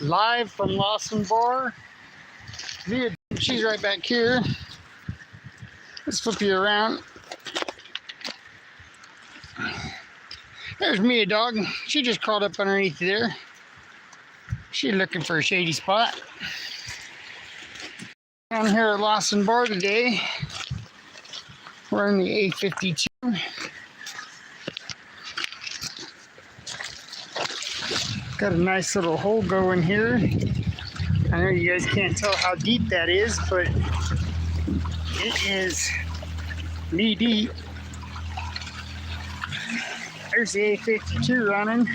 live from Lawson Bar. She's right back here. Let's flip you around. There's Mia dog. She just crawled up underneath there. She's looking for a shady spot. Down here at Lawson Bar today. We're in the A52. Got a nice little hole going here. I know you guys can't tell how deep that is, but it is knee deep. There's the A52 running.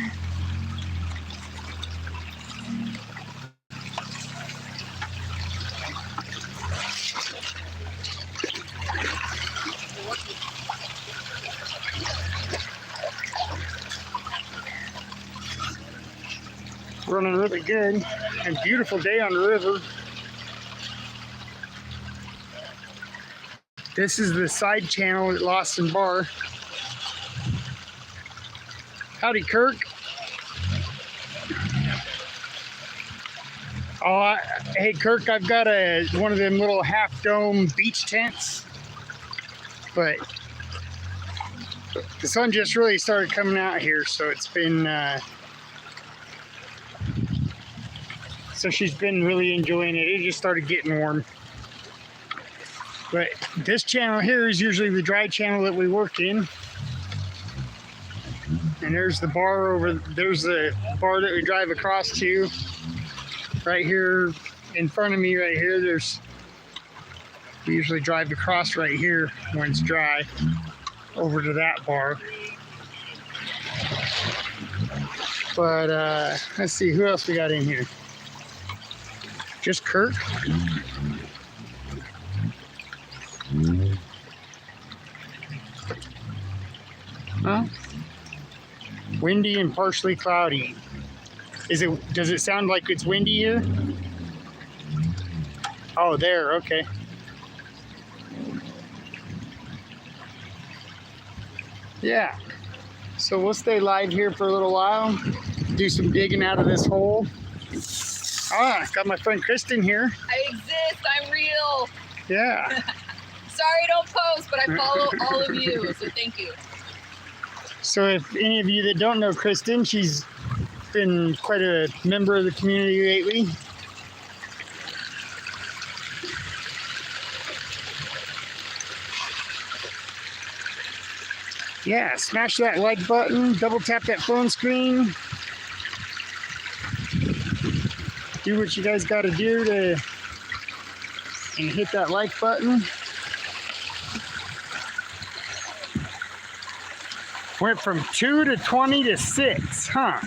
Running really good. And beautiful day on the river. This is the side channel at Lawson Bar. Howdy, Kirk. Oh, hey, Kirk, I've got one of them little half-dome beach tents, but the sun just really started coming out here, so it's been, so she's been really enjoying it. It just started getting warm. But this channel here is usually the dry channel that we work in. And there's the bar there's the bar that we drive across to. Right here in front of me right here, we usually drive across right here when it's dry over to that bar. But let's see, who else we got in here? Just Kurt? Huh? Windy and partially cloudy. Does it sound like it's windy here? Oh, there, okay. Yeah. So we'll stay live here for a little while. Do some digging out of this hole. Ah, got my friend Kristen here. I exist, I'm real. Yeah. Sorry I don't post, but I follow all of you, so thank you. So if any of you that don't know Kristen, she's been quite a member of the community lately. Yeah, smash that like button, double tap that phone screen. Do what you guys got to do and hit that like button. Went from 2 to 20 to 6, huh?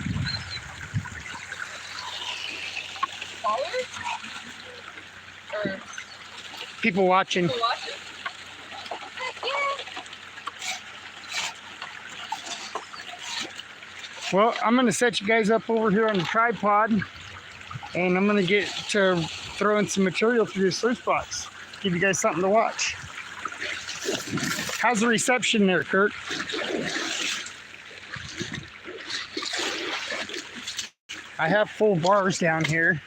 Followers? Or people watching. people watching? Heck yeah. Well, I'm going to set you guys up over here on the tripod, and I'm going to get to throwing some material through this sluice box. Give you guys something to watch. How's the reception there, Kurt? I have full bars down here.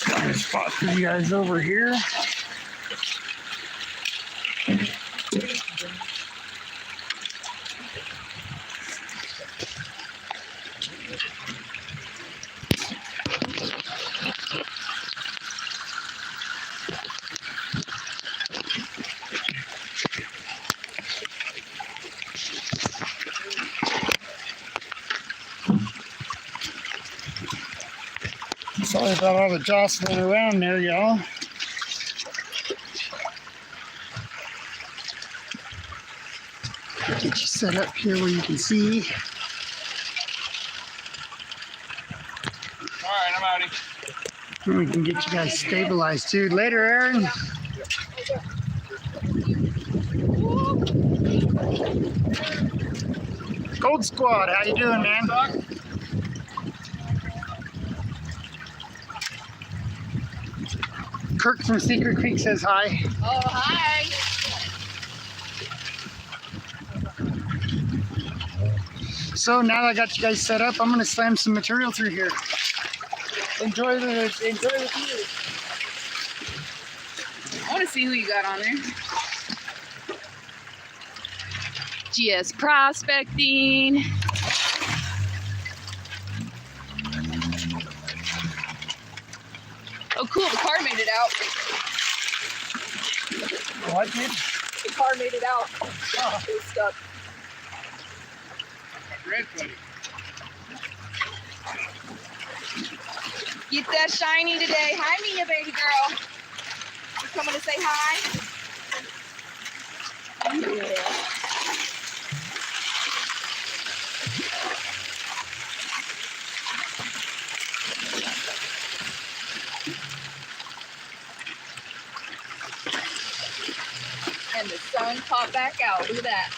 Got a spot for you guys over here. Sorry about all the jostling around there, y'all. Get you set up here where you can see. All right, I'm out. And we can get you guys stabilized too. Later, Aaron. Gold Squad, how you doing, man? Kirk from Secret Creek says hi. Oh, hi. So now that I got you guys set up, I'm gonna slam some material through here. Enjoy the view. I want to see who you got on there. GS prospecting. Oh, cool. The car made it out. What, dude? The car made it out. Oh, it was stuck. Get that shiny today. Hi, Mia, baby girl. You coming to say hi? Yeah. And the sun popped back out. Look at that.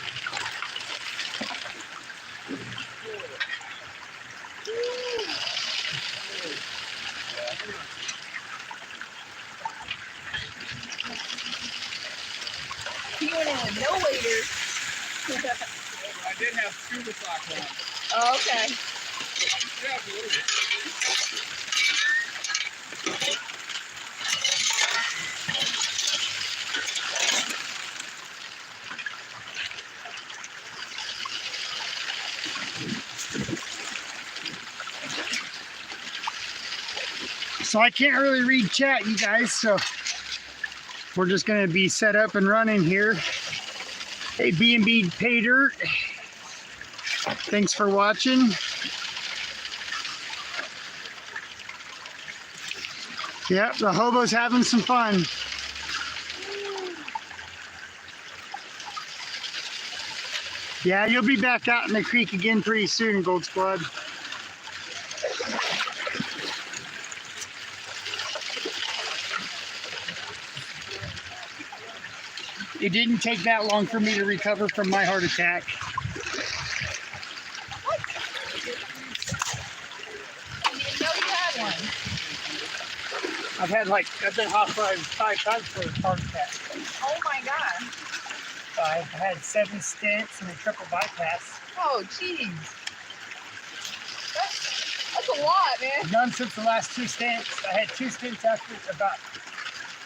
He went in with no waders. I did have scuba socks on. Oh, okay. Yeah, a little bit. So I can't really read chat, you guys, so we're just gonna be set up and running here. Hey, B&B Pay Dirt. Thanks for watching. Yep, the hobo's having some fun. Yeah, you'll be back out in the creek again pretty soon, Gold Squad. It didn't take that long for me to recover from my heart attack. I didn't know you had one. I've been hospitalized 5 times for a heart attack. Oh my god. I've had 7 stents and a triple bypass. Oh, jeez. That's a lot, man. None since the last 2 stents. I had 2 stents after about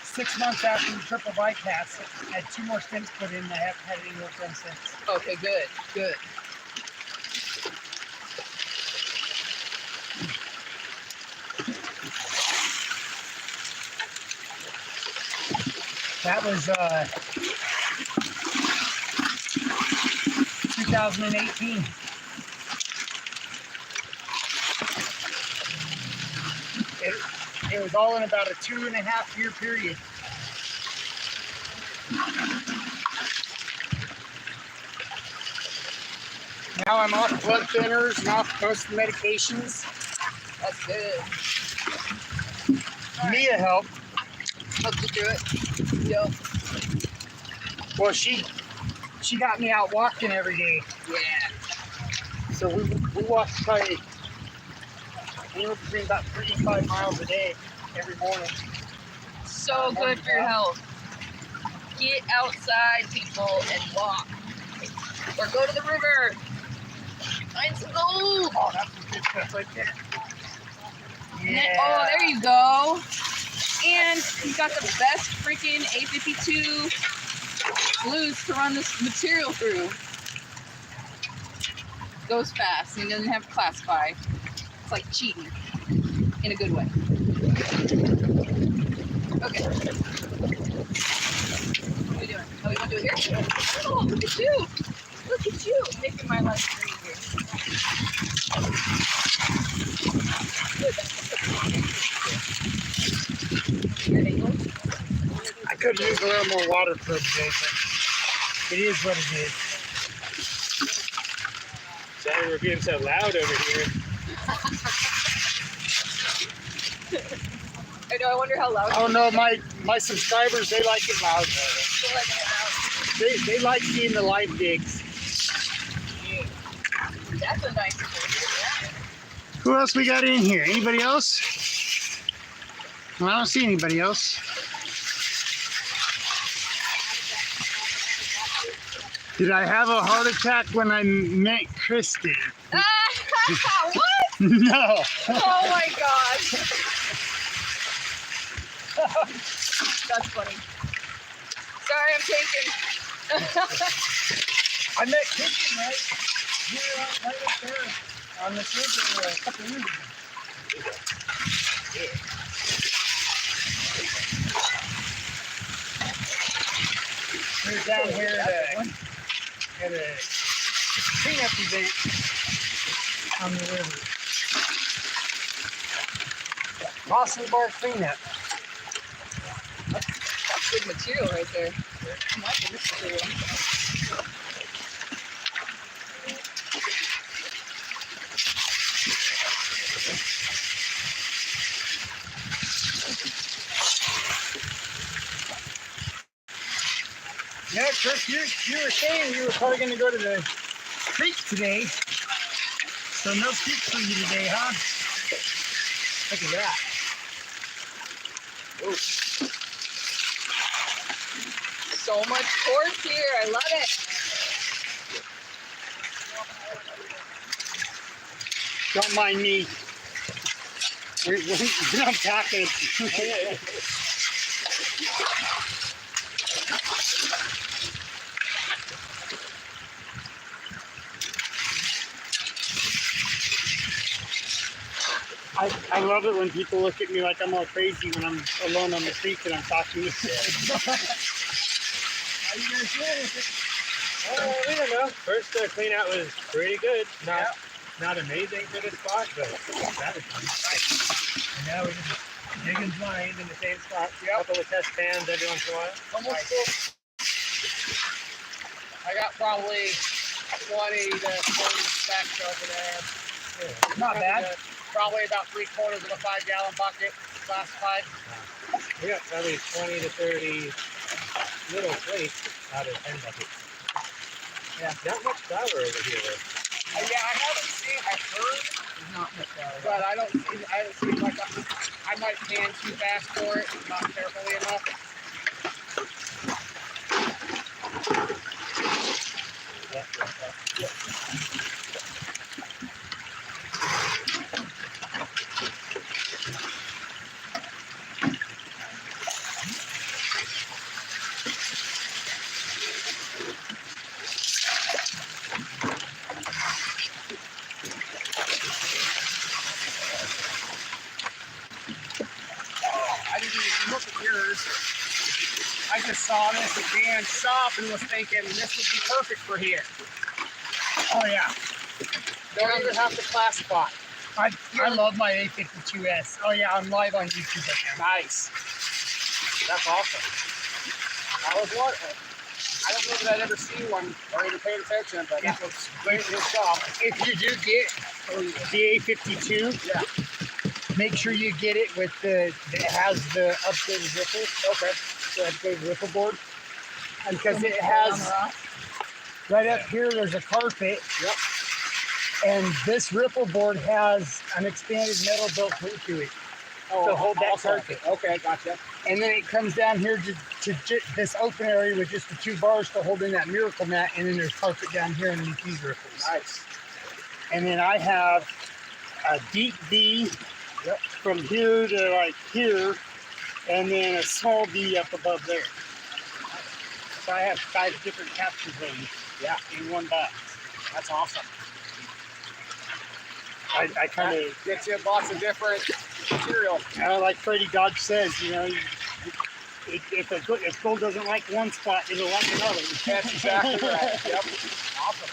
6 months after the triple bypass. I had 2 more stents put in. I haven't had any work done since. Okay, good, good. That was 2018. It was all in about a 2.5 year period. Now I'm off blood thinners and off most medications. That's good. Mia helped. Helped you through it. Yep. Well, she got me out walking every day. Yeah. So we walked probably anywhere between about 35 miles a day every morning. So good for your health. Get outside, people, and walk. Or go to the river. Find some gold. Oh, that's some good stuff right there. And then- oh, there you go. And you got the best freaking A52 glues to run this material through. Goes fast and doesn't have to classify. It's like cheating in a good way. Okay. What are we doing? Oh, we gonna do it here? Oh, look at you. Look at you making my life easier. Good angle. I could use a little more water for today, but it is what it is. Sorry we're being so loud over here. I know, I wonder how loud. Oh no, my subscribers, they like it loud. They're letting it out. They like seeing the live digs. That's a nice one. Who else we got in here? Anybody else? Well, I don't see anybody else. Did I have a heart attack when I met Kristen? What? No. Oh my gosh. That's funny. Sorry, I'm taking. I met Kristen right up there on this river a couple years ago. We were down here at a cleanup event on the river. Lawson Bar cleanup. That's good material right there. I'm liking this material. Yeah, Chris, you were saying you were probably going to go to the creek today. So no creek for you today, huh? Look at that. Ooh. So much torque here. I love it. Don't mind me. We're not talking. I love it when people look at me like I'm all crazy when I'm alone on the creek and I'm talking to you. How you guys doing with it? We don't know. First clean out was pretty good. Not amazing for this spot, but that was fun. And now we're just digging blind in the same spot. A couple of test pans every once in a while. Almost full. I got probably 20 to 40 stacks over there. Yeah. Not bad. Probably about 3/4 of a 5-gallon bucket classified. We got probably 20 to 30 little plates out of 10 buckets. Yeah. Not much flour over here though. Yeah, I haven't seen. I've heard, Not much better. but I don't see like I might pan too fast for it, not carefully enough. I didn't even look at yours. I just saw this at Dan's shop and was thinking this would be perfect for here. Oh yeah. Don't even have to classify. I love my A52S. Oh yeah, I'm live on YouTube right now. Nice. That's awesome. I was wondering. I don't know that I'd ever seen one or even paid attention, but it looks great in his shop. If you do get the A52, Yeah. make sure you get it with it has the updated ripples. Okay. The updated ripple board. Because it has, right up here, there's a carpet. Yep. And this ripple board has an expanded metal built into it. Oh, to hold that also- carpet. Okay, gotcha. And then it comes down here to this open area with just the 2 bars to hold in that miracle mat. And then there's carpet down here underneath these ripples. Nice. And then I have a deep V from here to like here, and then a small V up above there. So I have 5 different capture zones in one box. That's awesome. I kind of, Gets you lots of different material. like Freddie Dodge says, you know, if gold doesn't like one spot, it'll like another. That's exactly right. Yep. Awesome.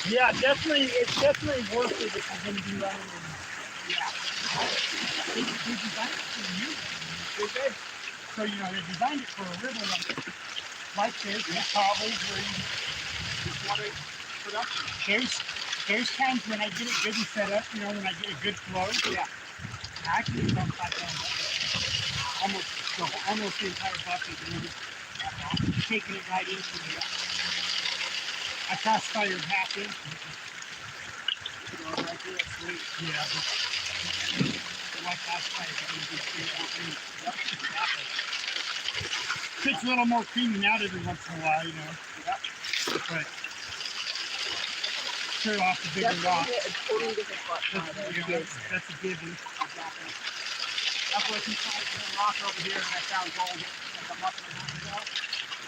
Yeah, definitely, it's definitely worth it if you're going to be running. They designed it for you. Did they? So, you know, they designed it for a river like this. It's probably where you Just wanted production. there's times when I get it good and set up, you know, when I get a good flow. Yeah. I actually dump 5 gallons. Almost the entire bucket, you know, taking it right into the, I classify your half inch. Right here, that's sweet. Yeah. So I classify it as a good 3 ounce. Yep, exactly. Gets a little more cleaning out every once in a while, you know. But clear off the bigger rock. Definitely a totally different spot. That's a given. Exactly. That's what you find in the rock over here, and I found gold like a month and a half ago.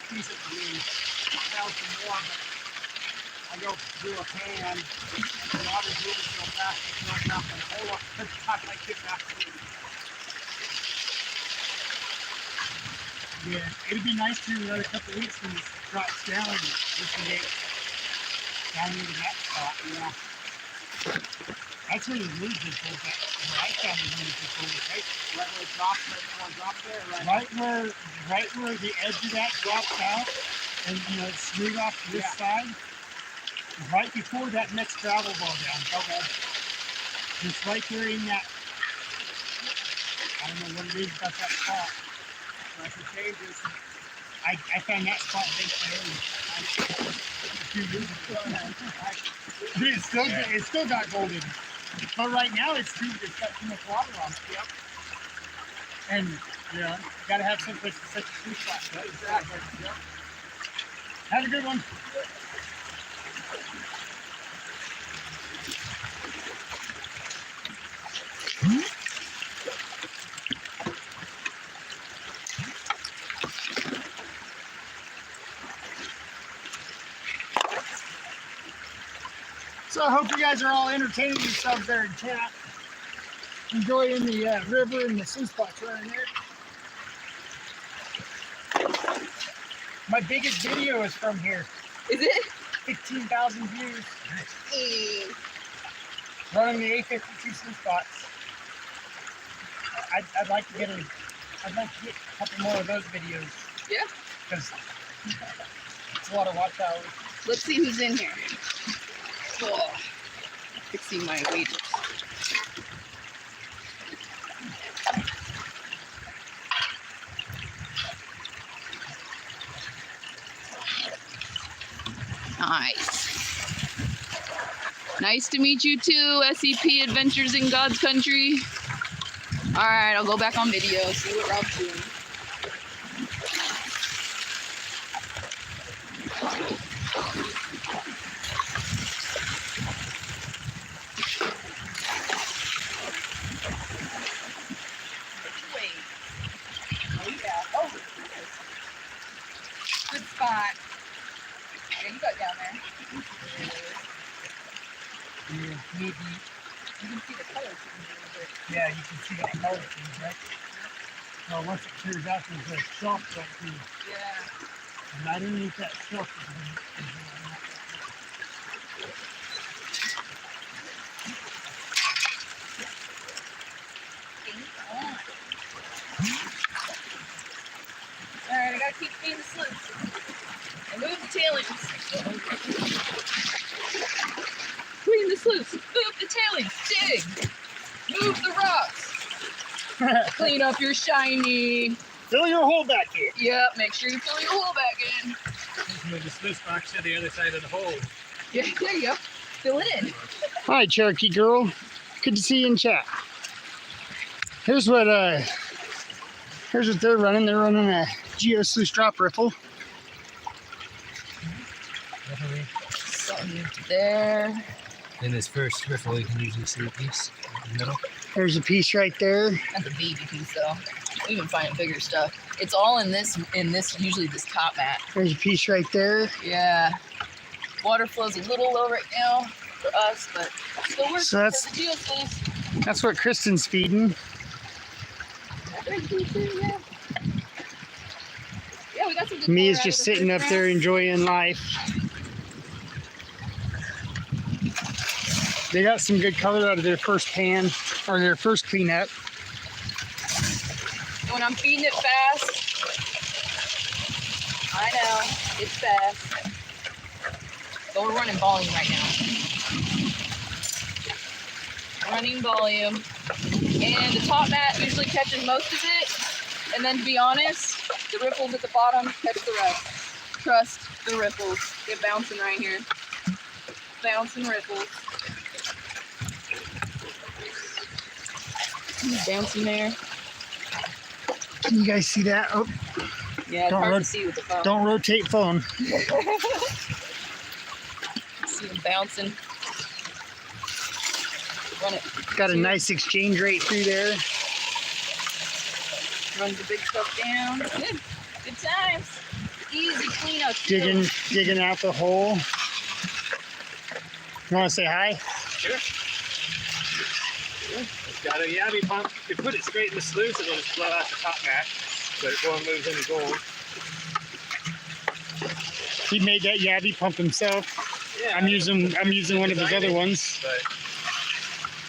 Piece of green. I found some more, but I go through a pan, and the water's moving so fast, it's not enough. And the whole time I get back to it. Yeah, it'd be nice to another couple of weeks when it drops down and we can get down into that spot. Yeah. That's where the really good gold at. Where I found the really good gold, right? Right where it drops, right before it drops there, right? Right where the edge of that drops out, and you know it's smooth off to this side. Right before that next gravel ball down. Okay. Just right there in that. I don't know what it is about that spot. Like it changes. I found that spot basically a few years ago. It's still got gold in it. But right now it's got too much water on it. Yep. And yeah, gotta have some place to set the sweet spot. Right? Exactly. Yep. Have a good one. So I hope you guys are all entertaining yourselves there in chat. Enjoying the river and the sea spots right there. My biggest video is from here. Is it? 15,000 views. Hey. Running the A52 sea spots. I'd like to get a couple more of those videos. Yeah. Because it's a lot of watch hours. Let's see who's in here. Oh, fixing my wages. Nice. Nice to meet you too, SEP Adventures in God's Country. All right, I'll go back on video, see what Rob's doing. Oh yeah, oh. Good spot. Yeah, you got down there. Yeah, maybe. You can see the colors. Yeah, you can see that color things, right? So once it clears out, there's a shelf right through. Yeah. And underneath that shelf is Alright, I gotta keep feeding the sluice. And move the tailings. Clean the sluice. Move the tailings. Dig. Move the rocks. Clean up your shiny. fill your hole back here. Yep, make sure you fill your hole back in. Move the sluice box to the other side of the hole. Yeah, there you go. Fill it in. Hi, Cherokee girl. Good to see you in chat. Here's what they're running. They're running a Geo sluice drop riffle. Something there. In this first riffle, you can usually see a piece in the middle. There's a piece right there. That's a baby piece though. We even find bigger stuff. It's all in this usually this top mat. There's a piece right there. Yeah. Water flow's a little low right now for us, but still works So that's- for the geospace. That's what Kristen's feeding. Yeah. Yeah, we got some good Me color is out just of the sitting up first there round. enjoying life. They got some good color out of their first pan or their first cleanup. When I'm feeding it fast, I know, it's fast. But we're running volume right now. Running volume. And the top mat usually catches most of it. And then to be honest, the ripples at the bottom catch the rest. Trust the ripples. They're bouncing right here. Bouncing ripples. Bouncing there. Can you guys see that? Oh, Yeah, it's Don't hard rot- to see with the phone. Don't rotate phone. See them bouncing. Run it. Got a nice exchange rate through there. Run the big stuff down. Good. Good times. Easy cleanup. too. Digging out the hole. You want to say hi? Sure. It's got a yabby pump. You put it straight in the sluice, it'll just blow out the top mat, but it won't move any gold. He made that yabby pump himself. Yeah, I'm using one of his other ones. but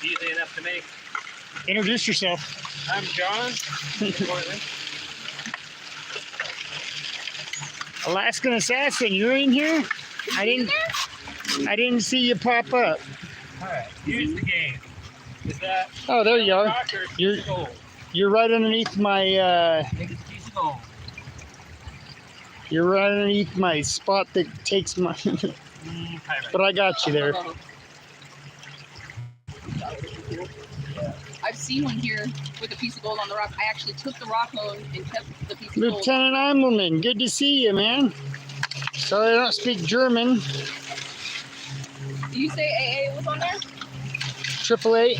easy enough to make. Introduce yourself. I'm John from Portland. Alaskan Assassin, you're in here? I didn't see you pop up. Alright, here's the game. Is that Oh, there you are. rock or a piece You're- of gold? You're right underneath my I think it's a piece of gold. you're right underneath my spot that takes my Pyrite. but I got you there. I've seen one here with a piece of gold on the rock. I actually took the rock home and kept the piece of gold. Lieutenant Eimelman, good to see you, man. Sorry I don't speak German. Do you say AA was on there? 888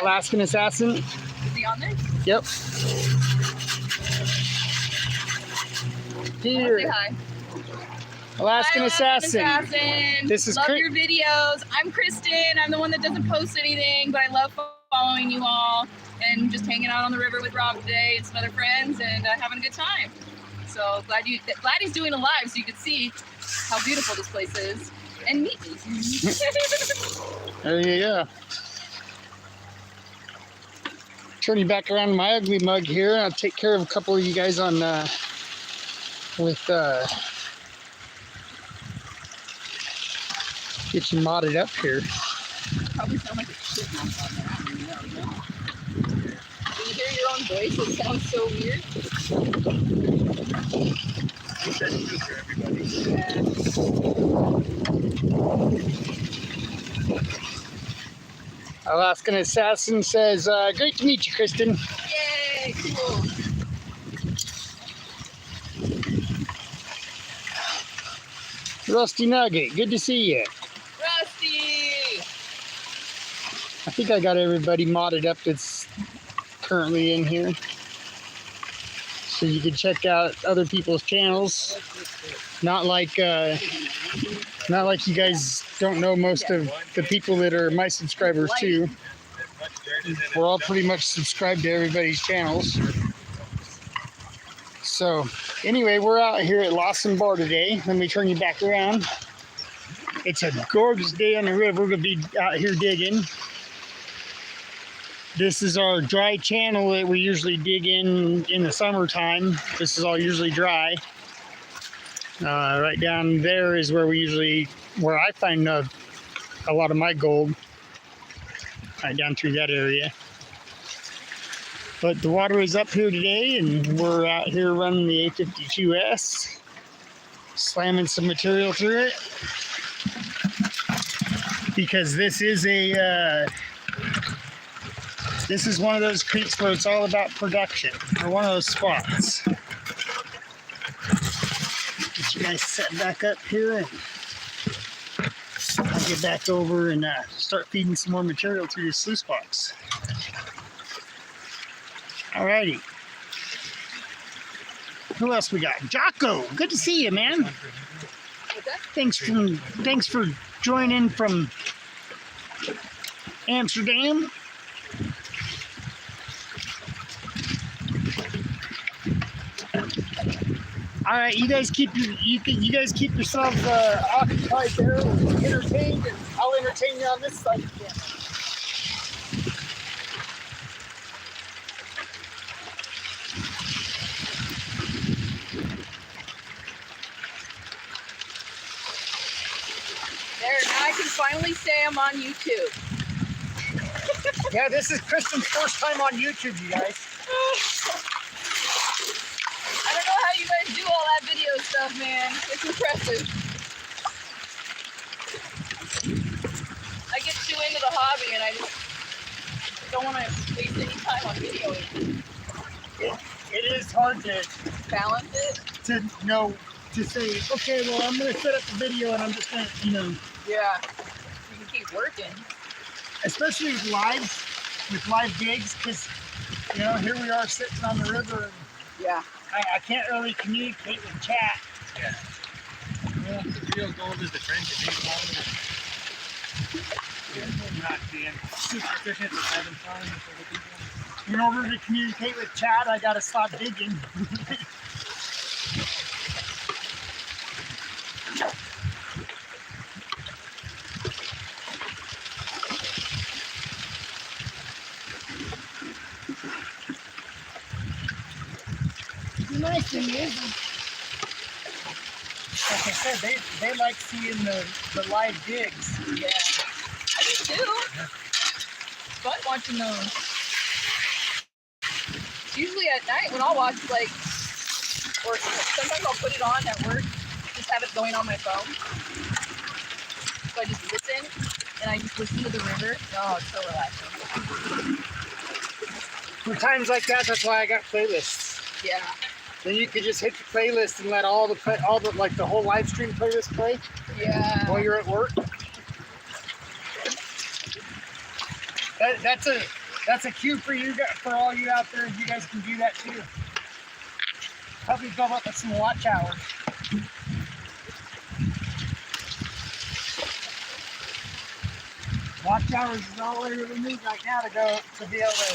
Alaskan Assassin. Is he on there? Yep. Say Here, hi. Alaskan Hi, Assassin. Assassin. This is love Chris- your videos. I'm Kristen. I'm the one that doesn't post anything, but I love following you all and just hanging out on the river with Rob today and some other friends and having a good time. So glad he's doing a live so you can see how beautiful this place is and meet me. There you go. Turn you back around to my ugly mug here. I'll take care of a couple of you guys on get you modded up here. Probably sound like a chipmunk on there. I don't even know. When you hear your own voice, it sounds so weird. Make that true for everybody. Yeah. Alaskan Assassin says, great to meet you, Kristen. Yay, cool. Rusty Nugget, good to see you. Rusty! I think I got everybody modded up that's currently in here. So you can check out other people's channels. Not like you guys don't know most of the people that are my subscribers too. As much dirt as in We're all pretty much subscribed to everybody's channels. So anyway, we're out here at Lawson Bar today. Let me turn you back around. It's a gorgeous day on the river to be out here digging. This is our dry channel that we usually dig in the summertime. This is all usually dry. Right down there is where where I find a lot of my gold. Right down through that area. But the water is up here today, and we're out here running the A52S, slamming some material through it. Because this is one of those creeks where it's all about production, or one of those spots. Get you guys set back up here, and I'll get back over and start feeding some more material through your sluice box. Alrighty. Who else we got? Jocko, good to see you, man. What's that? Thanks for joining from Amsterdam. All right, you guys keep yourselves occupied there, entertained, and I'll entertain you on this side again. There, now I can finally say I'm on YouTube. Yeah, this is Kristen's first time on YouTube, you guys. I don't know how you guys do all that video stuff, man. It's impressive. I get too into the hobby and I just don't want to waste any time on videoing. it is hard to Balance it. know to say, okay, well, I'm gonna set up the video and I'm just gonna, you know, Yeah. You can keep working. especially with live gigs, because you know, here we are sitting on the river and Yeah. I can't really communicate with chat. Yeah. Well, the real goal is to drink and be not being super efficient, but having fun with other people. In order to communicate with chat, I gotta stop digging. The nice thing is, like I said, they like seeing the live gigs. Yeah. I do too. Yeah. It's fun watching those. Usually at night when I'll watch, like, or sometimes I'll put it on at work, just have it going on my phone. So I just listen, and I just listen to the river. Oh, it's so relaxing. For times like that, that's why I got playlists. Yeah. Then you could just hit the playlist and let all the like the whole live stream playlist play Yeah. while you're at work. That's a cue for you guys, for all you out there. You guys can do that too. Help me build up with some watch hours. Watch hours is all I really need right now to be able to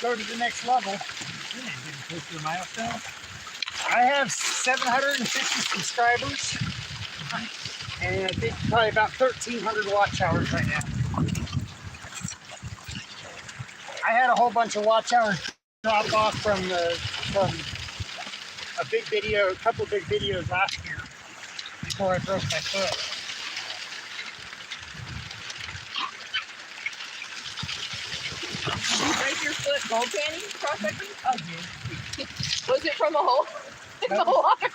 go to the next level. Yeah, getting close to a milestone. I have 750 subscribers, and I think probably about 1,300 watch hours right now. I had a whole bunch of watch hours drop off from a couple big videos last year before I broke my foot. Did you break your foot goaltending, prospecting? I did. Was it from a hole in the No. water?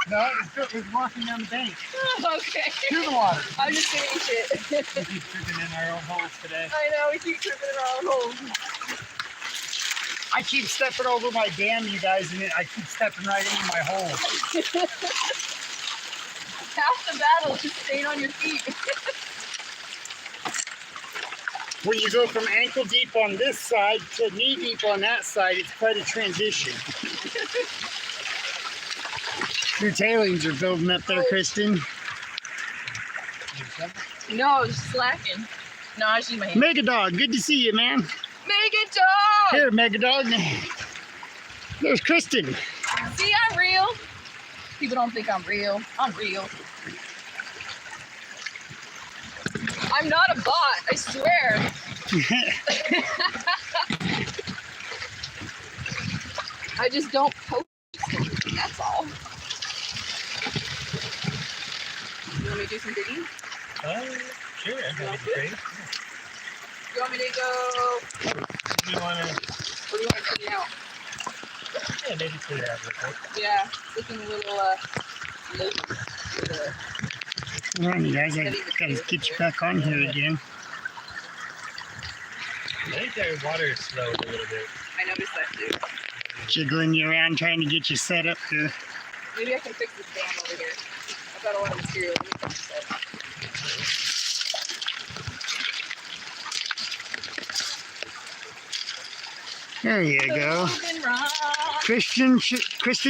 No, it was walking down the bank Okay. to the water. I'm just getting shit. We keep tripping in our own holes today. I know, we keep tripping in our own holes. I keep stepping over my dam, you guys, and I keep stepping right into my hole. Half the battle is staying on your feet. When you go from ankle deep on this side to knee deep on that side, it's quite a transition. Your tailings are building up there, Kristen. No, I was slacking. No, I just need my hand. Megadog, good to see you, man. Megan Dog! Here, Megadog. There's Kristen. See, I'm real. People don't think I'm real. I'm real. I'm not a bot, I swear. I just don't post anything, that's all. You want me to do some digging? Sure, that'd be great. You want me to go, You wanna, or do you want to clean it out? yeah, maybe clear out real quick. Yeah, looking a little, loose. Come on, you guys. I gotta get you back on here again. I think their water slowed a little bit. I noticed that too. Jiggling you around, trying to get you set up here. Maybe I can fix this dam over here. I've got a lot of material. Let me fix this up. There you go. Moving right. Kristen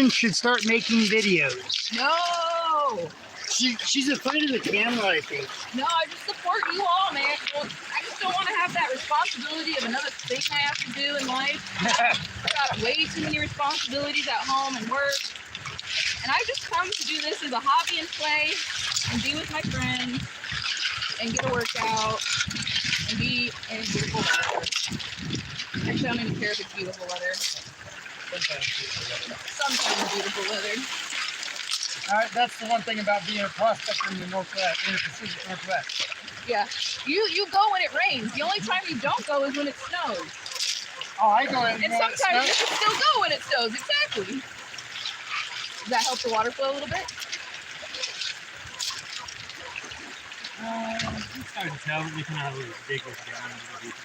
should start making videos. No! She's afraid of the camera, I think. No, I just support you all, man. Well, I just don't want to have that responsibility of another thing I have to do in life. I've got way too many responsibilities at home and work. And I just come to do this as a hobby and play and be with my friends and get a workout and be in beautiful weather. Actually, I don't even care if it's beautiful weather. Sometimes beautiful weather. That's the one thing about being a prospector in the Northwest, in the Pacific Northwest. Yeah. You go when it rains. The only time you don't go is when it snows. Oh, I go in. And sometimes you can still go when it snows. Exactly. Does that help the water flow a little bit? It's hard to tell, but we can always dig this down a little deeper.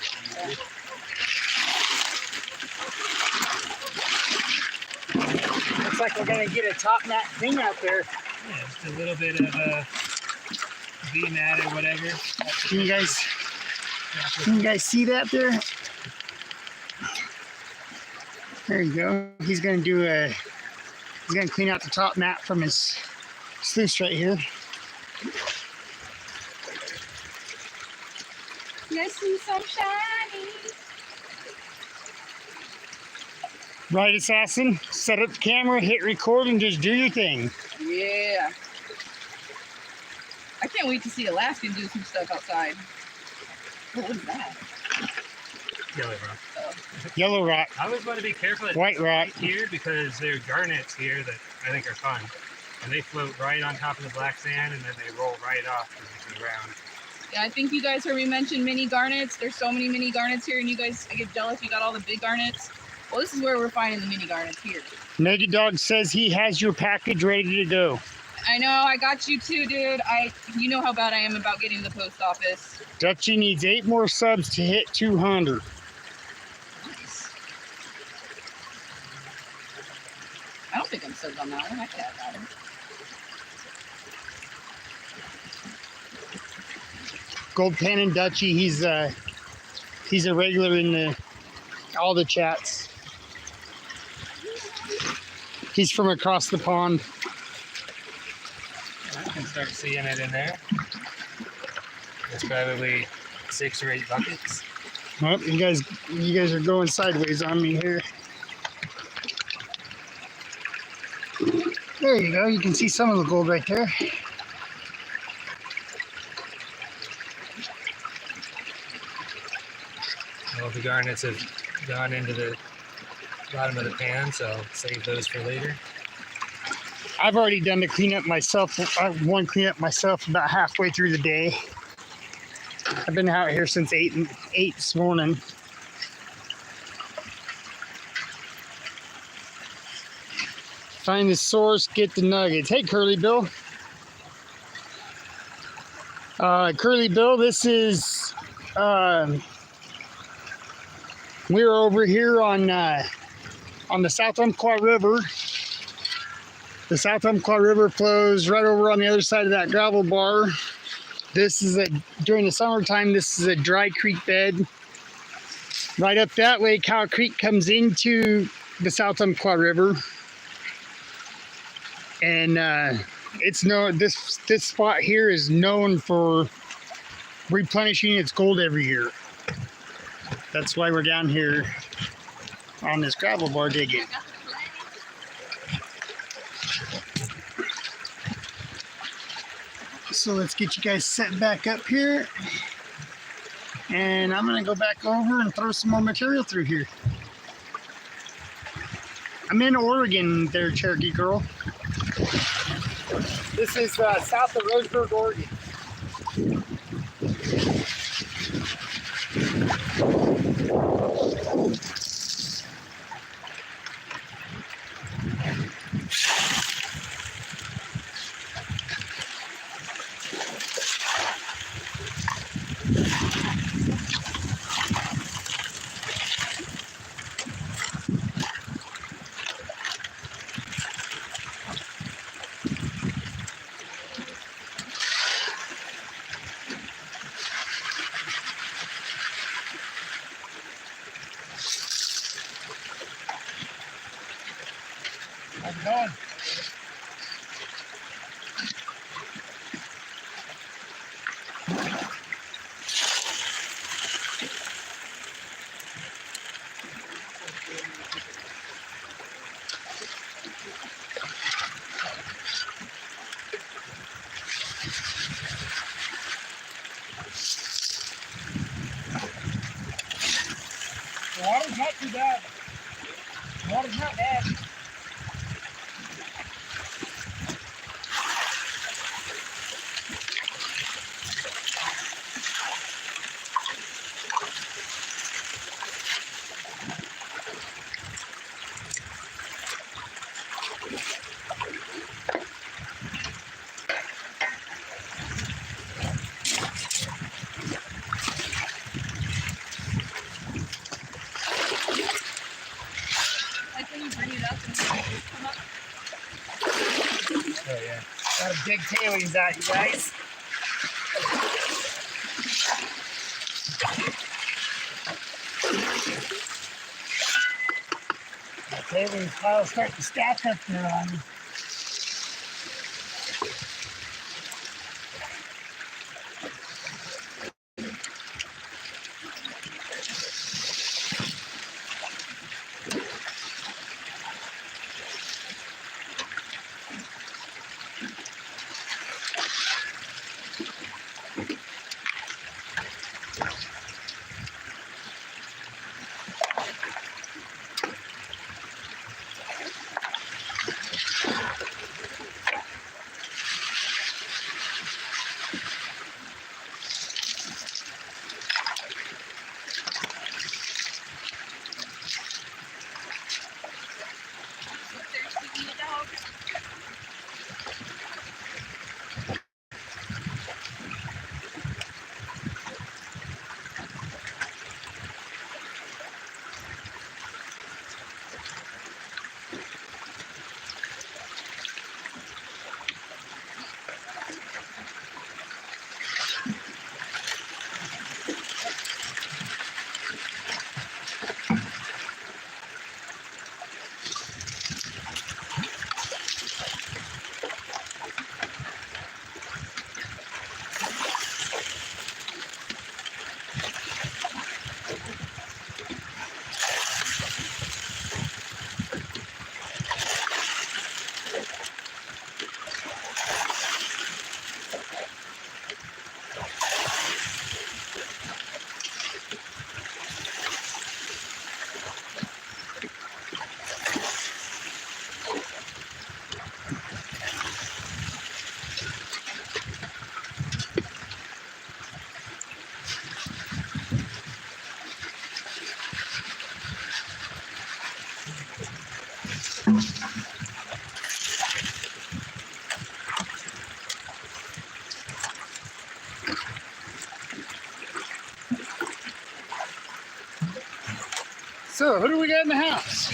like we're gonna get a top mat thing out there. Yeah, just a little bit of V-mat or whatever. Can you guys see that there? There you go. He's gonna clean out the top mat from his sluice right here. Let's see some shiny. Right, assassin. Set up the camera, hit record, and just do your thing. Yeah. I can't wait to see Alaskan do some stuff outside. What was that? Yellow rock. Oh. Yellow rock, I always want to be careful at white rock. here because there are garnets here that I think are fun. And they float right on top of the black sand and then they roll right off to the ground. Yeah, I think you guys heard me mention mini garnets. There's so many mini garnets here, and you guys, I get jealous you got all the big garnets. Well, this is where we're finding the mini garnets here. Naked Dog says he has your package ready to go. I know, I got you too, dude. You know how bad I am about getting to the post office. Dutchie needs 8 more subs to hit 200. Nice. I don't think I'm subbed on that one. I can't have that. Gold Pan and Dutchie, he's a regular in all the chats. He's from across the pond. I can start seeing it in there. There's probably 6 or 8 buckets. Well, you guys are going sideways on me here. There you go. You can see some of the gold right there. All the garnets have gone into the bottom of the pan, so I'll save those for later. I've already done the cleanup myself. One cleanup myself about halfway through the day. I've been out here since 8 this morning. Find the source, get the nuggets. Hey, Curly Bill. Curly Bill, this is we're over here on the South Umqua River. The South Umqua River flows right over on the other side of that gravel bar. This is during the summertime, this is a dry creek bed. Right up that way, Cow Creek comes into the South Umqua River. And this spot here is known for replenishing its gold every year. That's why we're down here on this gravel bar digging. So let's get you guys set back up here. And I'm gonna go back over and throw some more material through here. I'm in Oregon there, Cherokee Girl. This is south of Roseburg, Oregon. How's it going? The water's not too bad. The water's not bad. Like when you bring it up, big tailings at you guys. The tailings pile's starting to stack up there on me. So, who do we got in the house?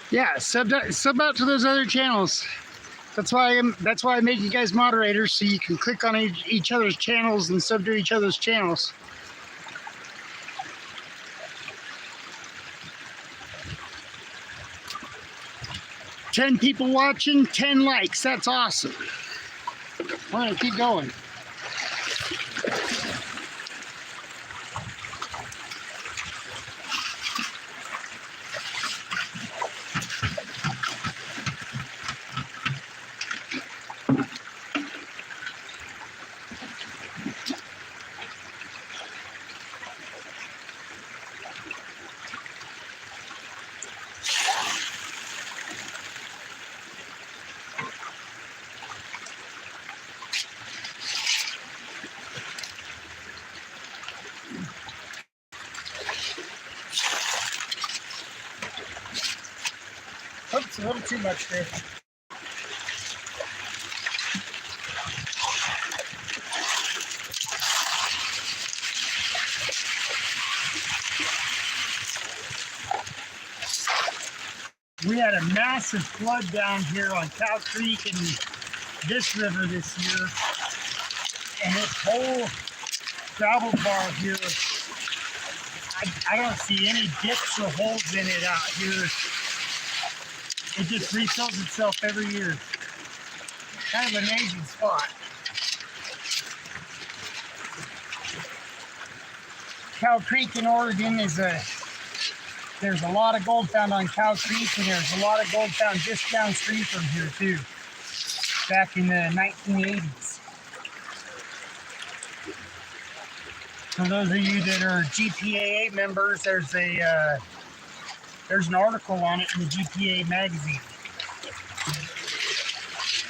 Yeah, sub out to those other channels. That's why I make you guys moderators, so you can click on each other's channels and sub to each other's channels. Ten people watching, 10 likes. That's awesome. We're gonna keep going. Oops, a little too much there. We had a massive flood down here on Cow Creek and this river this year. And this whole gravel bar here, I don't see any dips or holes in it out here. It just refills itself every year. Kind of an amazing spot. Cow Creek in Oregon there's a lot of gold found on Cow Creek, and there's a lot of gold found just downstream from here too, back in the 1980s. For those of you that are GPAA members, there's an article on it in the GPA magazine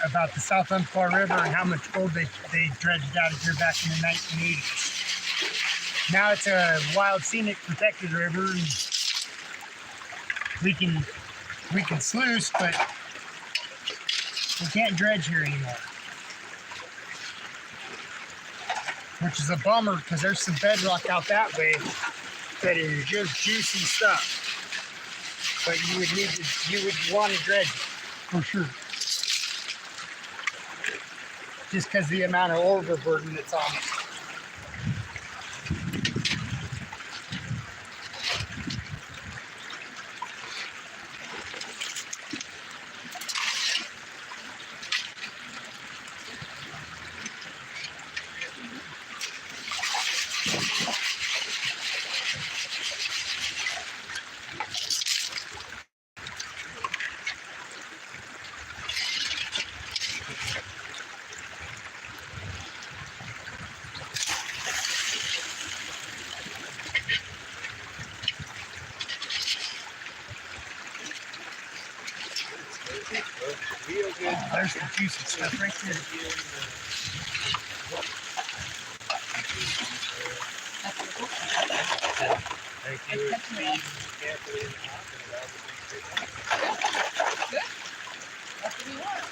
about the South Umqua River and how much gold they dredged out of here back in the 1980s. Now it's a wild scenic protected river, and we can sluice, but we can't dredge here anymore, which is a bummer because there's some bedrock out that way that is just juicy stuff. But you would want to dredge it for sure. Just because the amount of overburden that's on it. Real good. Oh, there's the juicy stuff right there. Like you were squeezing carefully in the top and it all would be straight. Good. That's what we want.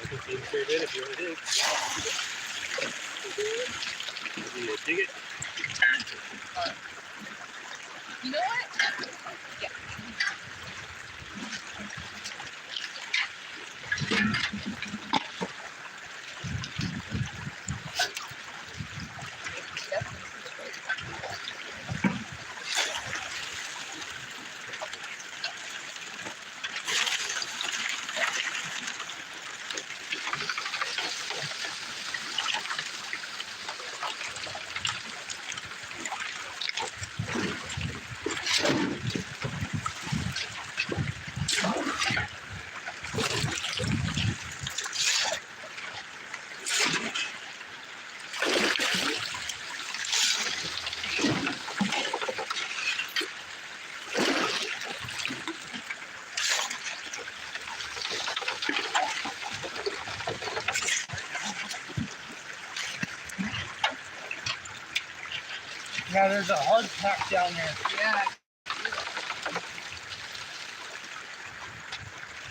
I can see straight in if you want to dig. Maybe you dig it. You know what? Yeah. Yeah, there's a hard pack down there. Yeah.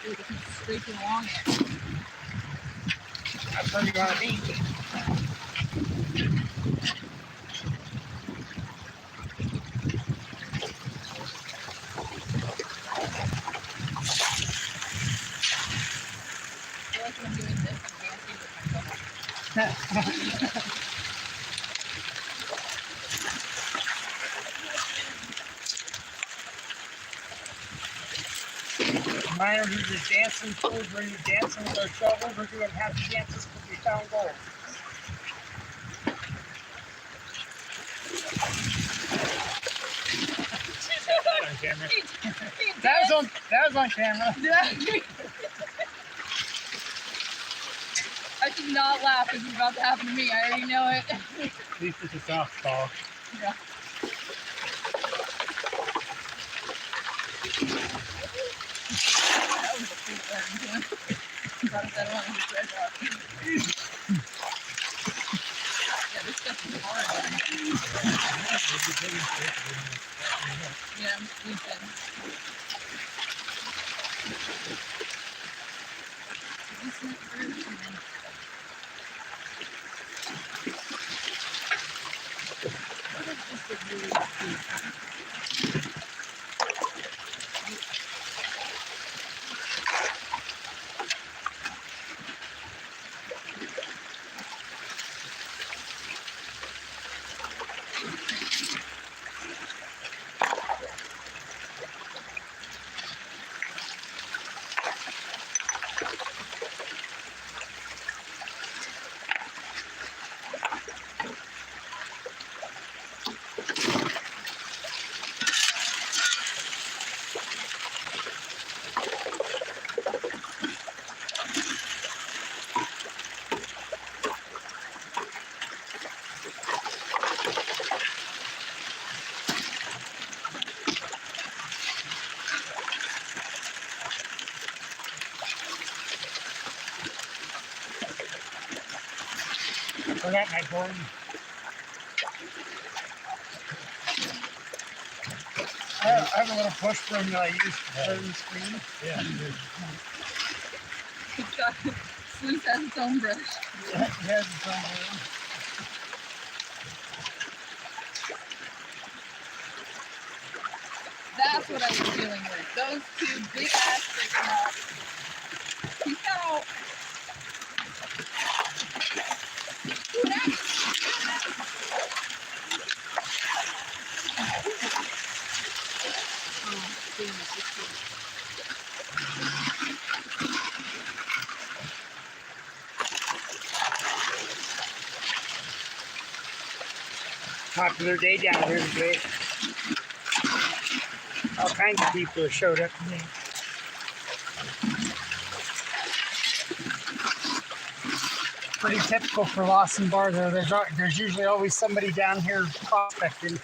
Dude, it keeps scraping along it. That's where you want to be. I feel like when I'm doing this, I'm dancing with myself. Miners are just dancing fools where you're dancing with our shovels. We're doing happy dances because we found gold. On camera. That was on camera. Yeah. did not laugh because it's about to happen to me. I already know it. At least it's a softball. Yeah. That was a big one. Brought that on his red rock. Yeah, this stuff is hard. Yeah, I'm sleeping. This is fruit. What is just a really sweet? We're at my board. I have a little push broom that I use to clear the screen. Yeah. Good job. Sluice has its own brush. Yeah, it has its own broom. That's what I was dealing with. Those two big ass freaking rocks. Peace out. Ooh, nice. Oh, goodness, it's good. Popular day down here today. All kinds of people have showed up today. Pretty typical for Lawson Bar though. There's usually always somebody down here prospecting.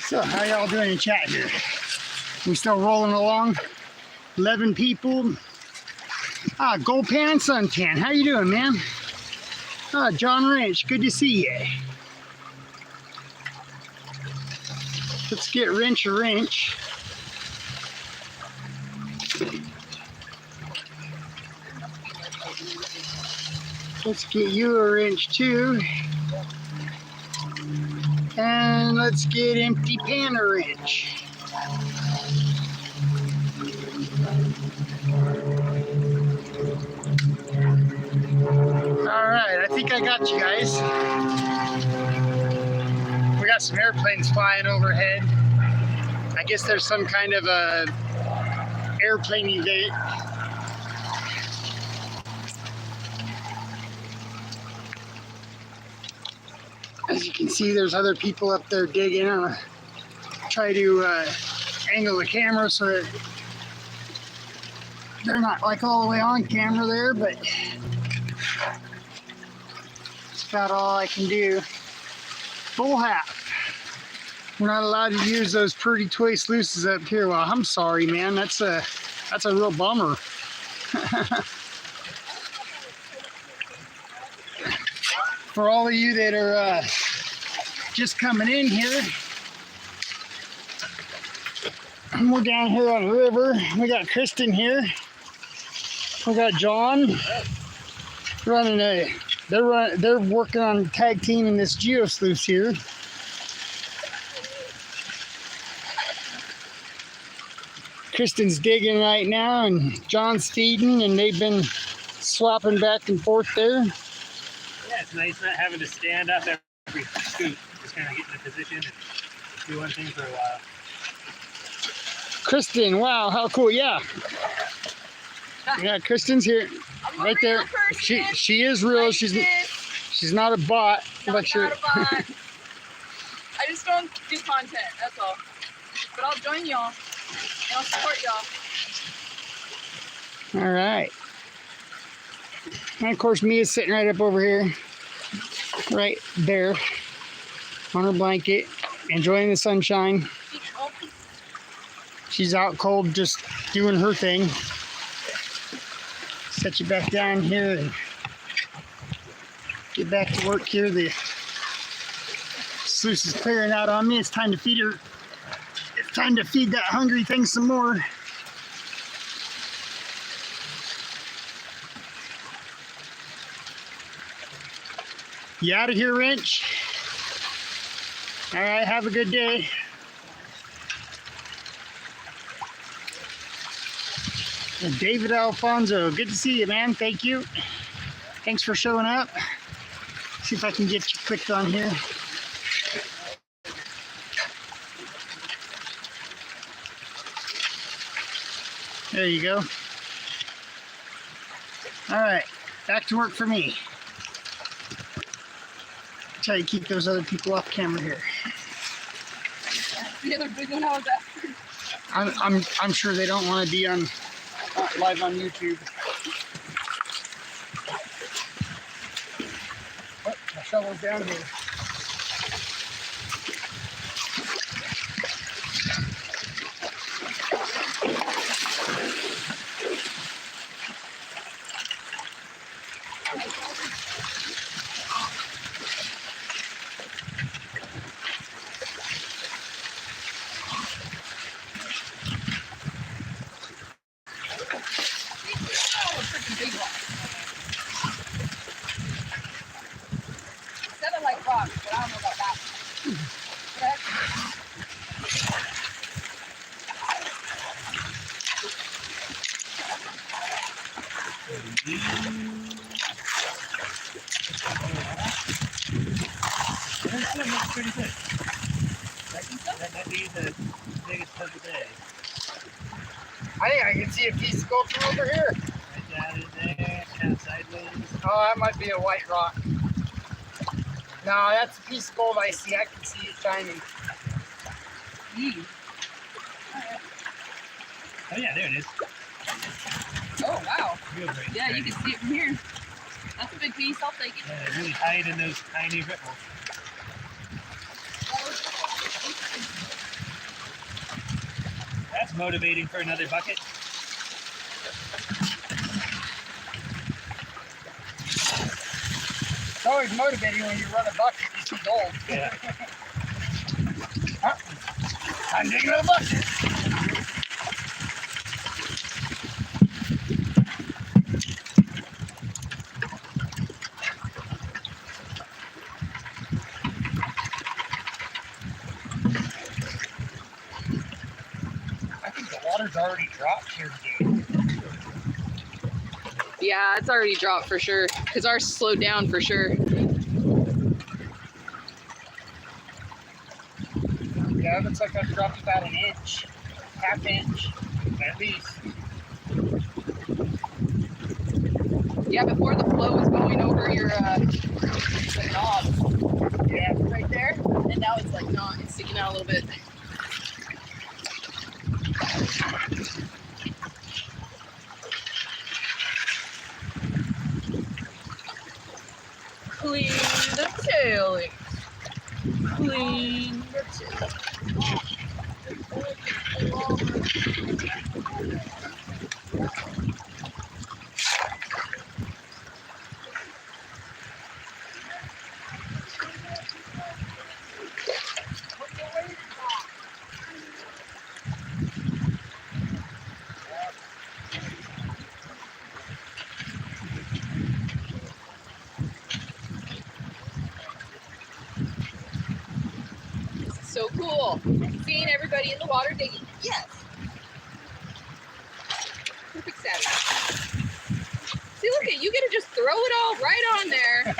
So how y'all doing in chat here? We still rolling along? 11 people. Gold Pan and Suntan. How you doing, man? John Wrench, good to see you. Let's get Wrench a wrench. Let's get you a wrench too. And let's get Empty Pan a wrench. Alright, I think I got you guys. We got some airplanes flying overhead. I guess there's some kind of a airplane event. As you can see, there's other people up there digging. I'm gonna try to angle the camera so that they're not like all the way on camera there, but it's about all I can do. Full half. We're not allowed to use those pretty toy sluices up here. Well, I'm sorry, man. That's a real bummer. For all of you that are just coming in here, we're down here on the river. We got Kristen here. We got John running they're working on tag teaming this geo sluice here. Kristen's digging right now and John's feeding, and they've been swapping back and forth there. Yeah, it's nice not having to stand up every scoop. Just kind of get in a position and do one thing for a while. Kristen, wow, how cool! Yeah, yeah. Kristen's here, I'm a right real there. person. She is real. Like She's this. not a bot. Not, Like not a bot. I just don't do content, that's all. But I'll join y'all. And I'll support y'all. All right. And of course, Mia's sitting right up over here, right there, on her blanket, enjoying the sunshine. She's out cold, just doing her thing. Set you back down here and get back to work here. The sluice is clearing out on me. It's time to feed her. It's time to feed that hungry thing some more. You out of here, Wrench? All right, have a good day. And David Alfonso, good to see you, man. Thank you. Thanks for showing up. See if I can get you clicked on here. There you go. All right, back to work for me. Try to keep those other people off camera here. The other big one I was after. I'm sure they don't want to be on live on YouTube. Oh, my shovel's down here. Pretty good. That might be the biggest of the day. I think I can see a piece of gold from over here. Right down in there, kind of sideways. Oh, that might be a white rock. No, that's a piece of gold I see. I can see it shining. Oh yeah, there it is. Oh, wow. Real great. Yeah, you can see it from here. That's a big piece. I'll take it. Yeah, they really hide in those tiny ripples. That's motivating for another bucket. It's always motivating when you run a bucket, you see gold. Yeah. I'm digging another bucket. I think the water's already dropped here today. Yeah, it's already dropped for sure. Because ours slowed down for sure. Yeah, it looks like I've dropped about an inch, half inch, at least. Yeah, before the flow was going over your the knob. Yeah. Right there. And now it's like not. It's sticking out a little bit. Clean the tailings. Clean the tailings. So cool. Seeing everybody in the water digging. Yes. Perfect Saturday. See, look at you get to just throw it all right on there.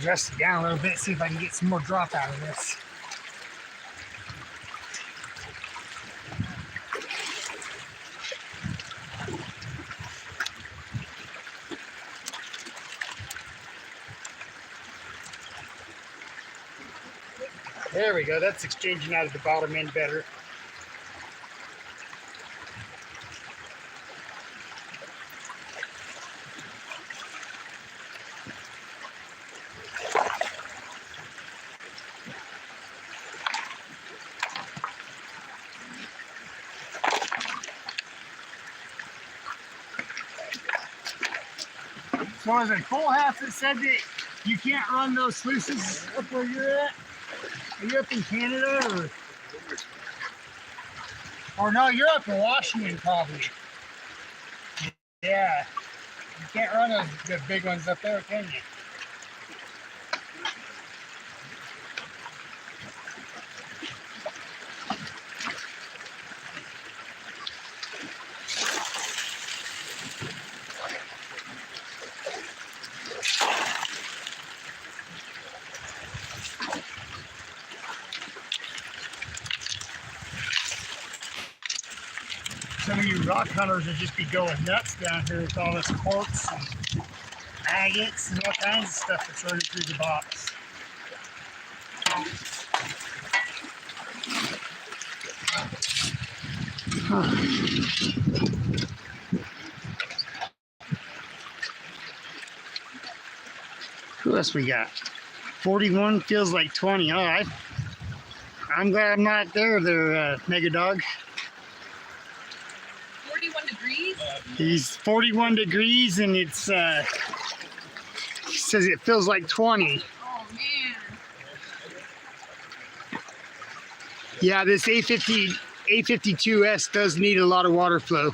Adjust it down a little bit, see if I can get some more drop out of this. There we go, that's exchanging out of the bottom end better. So was it Full Half that said that you can't run those sluices up where you're at? Are you up in Canada or no, you're up in Washington probably. Yeah. You can't run the big ones up there, can you? Some of you rock hunters would just be going nuts down here with all this quartz and agates and all kinds of stuff that's running through the box. Who else we got? 41 feels like 20. All right. I'm glad I'm not there, Mega Dog. 41 degrees? He's 41 degrees and it's says it feels like 20. Oh man. Yeah, this A52S does need a lot of water flow.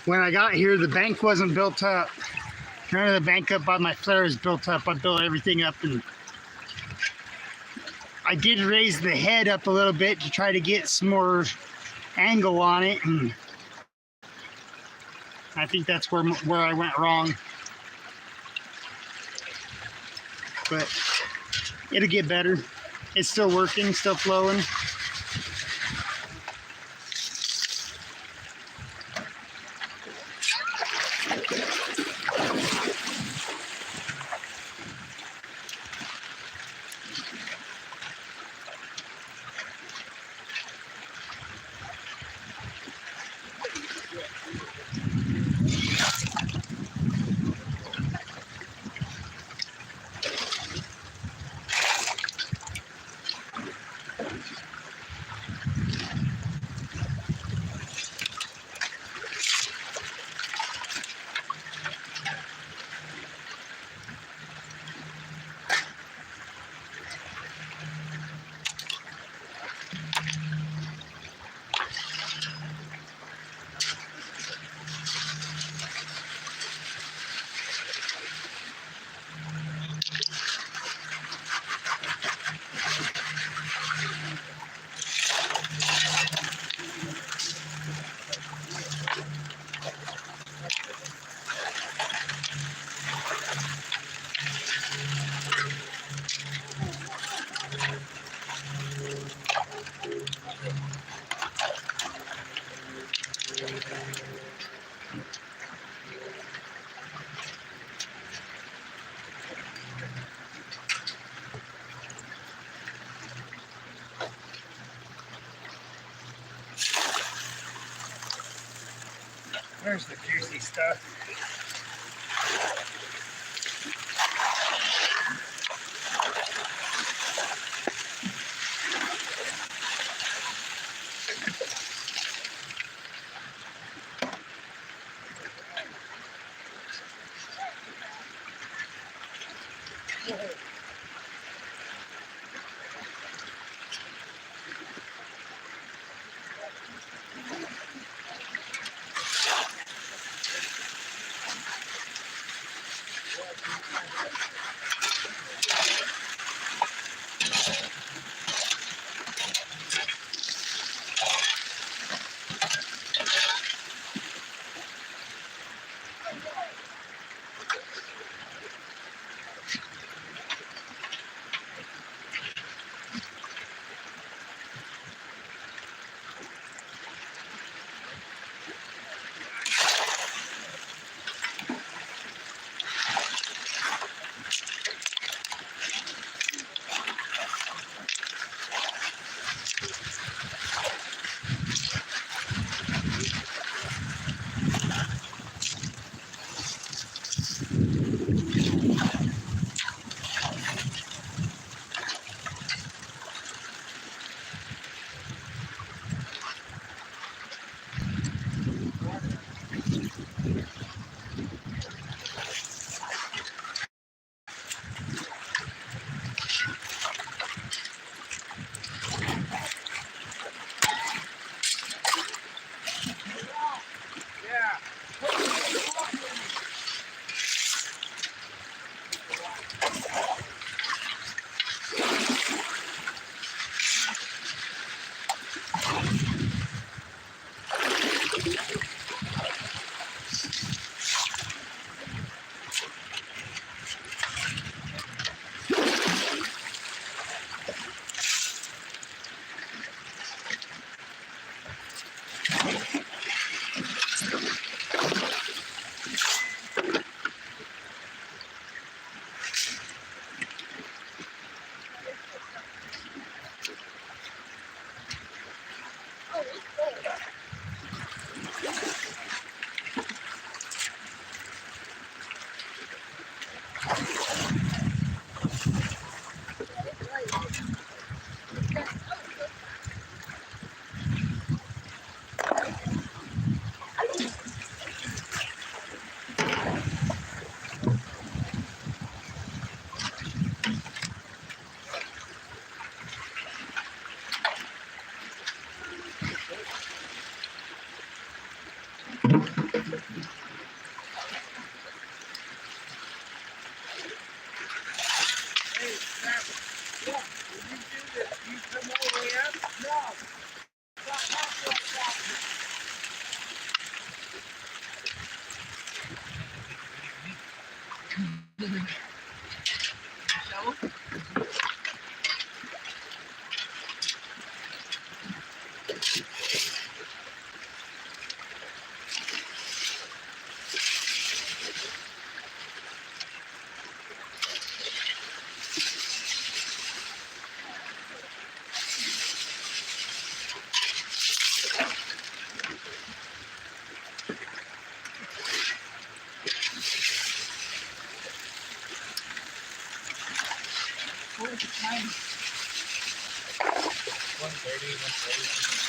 When I got here, the bank wasn't built up. None of the bank up by my flare is built up. I built everything up, and I did raise the head up a little bit to try to get some more angle on it, and I think that's where I went wrong. But it'll get better. It's still working, still flowing. There's the juicy stuff. No. What was the time? 1:30, 1:40.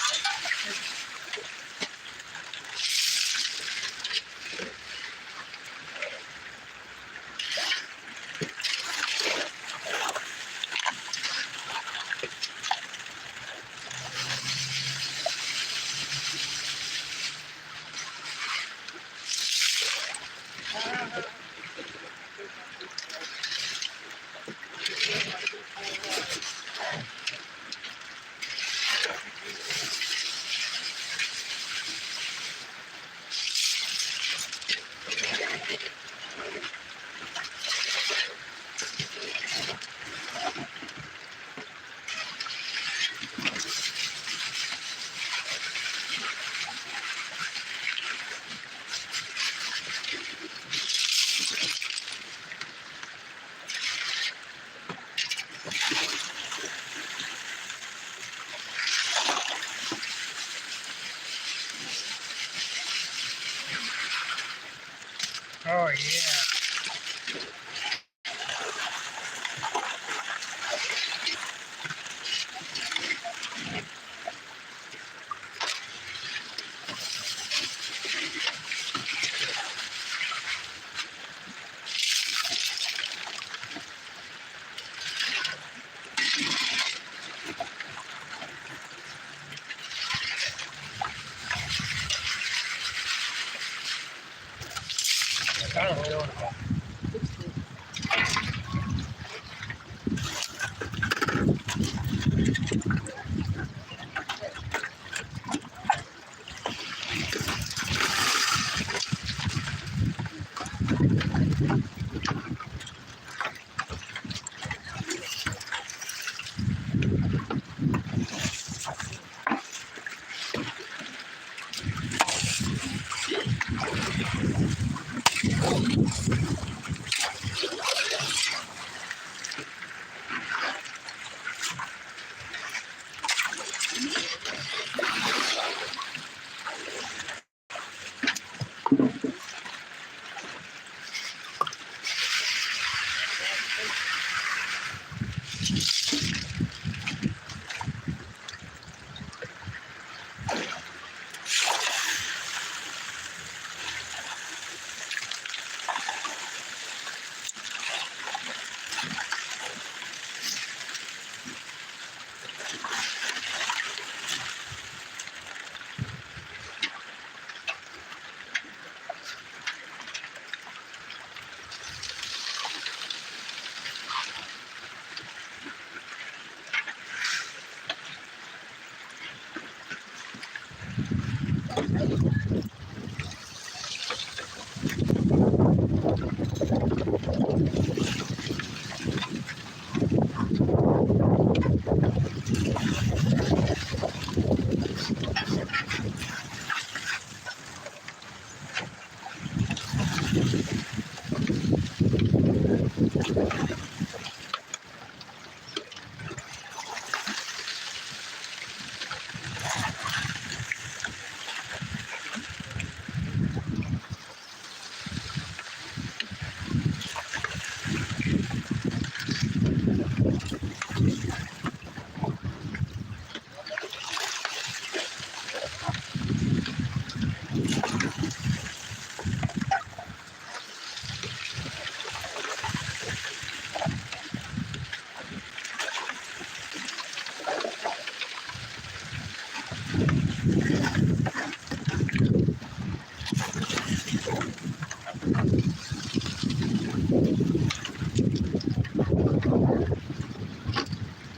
yeah. I don't really want to.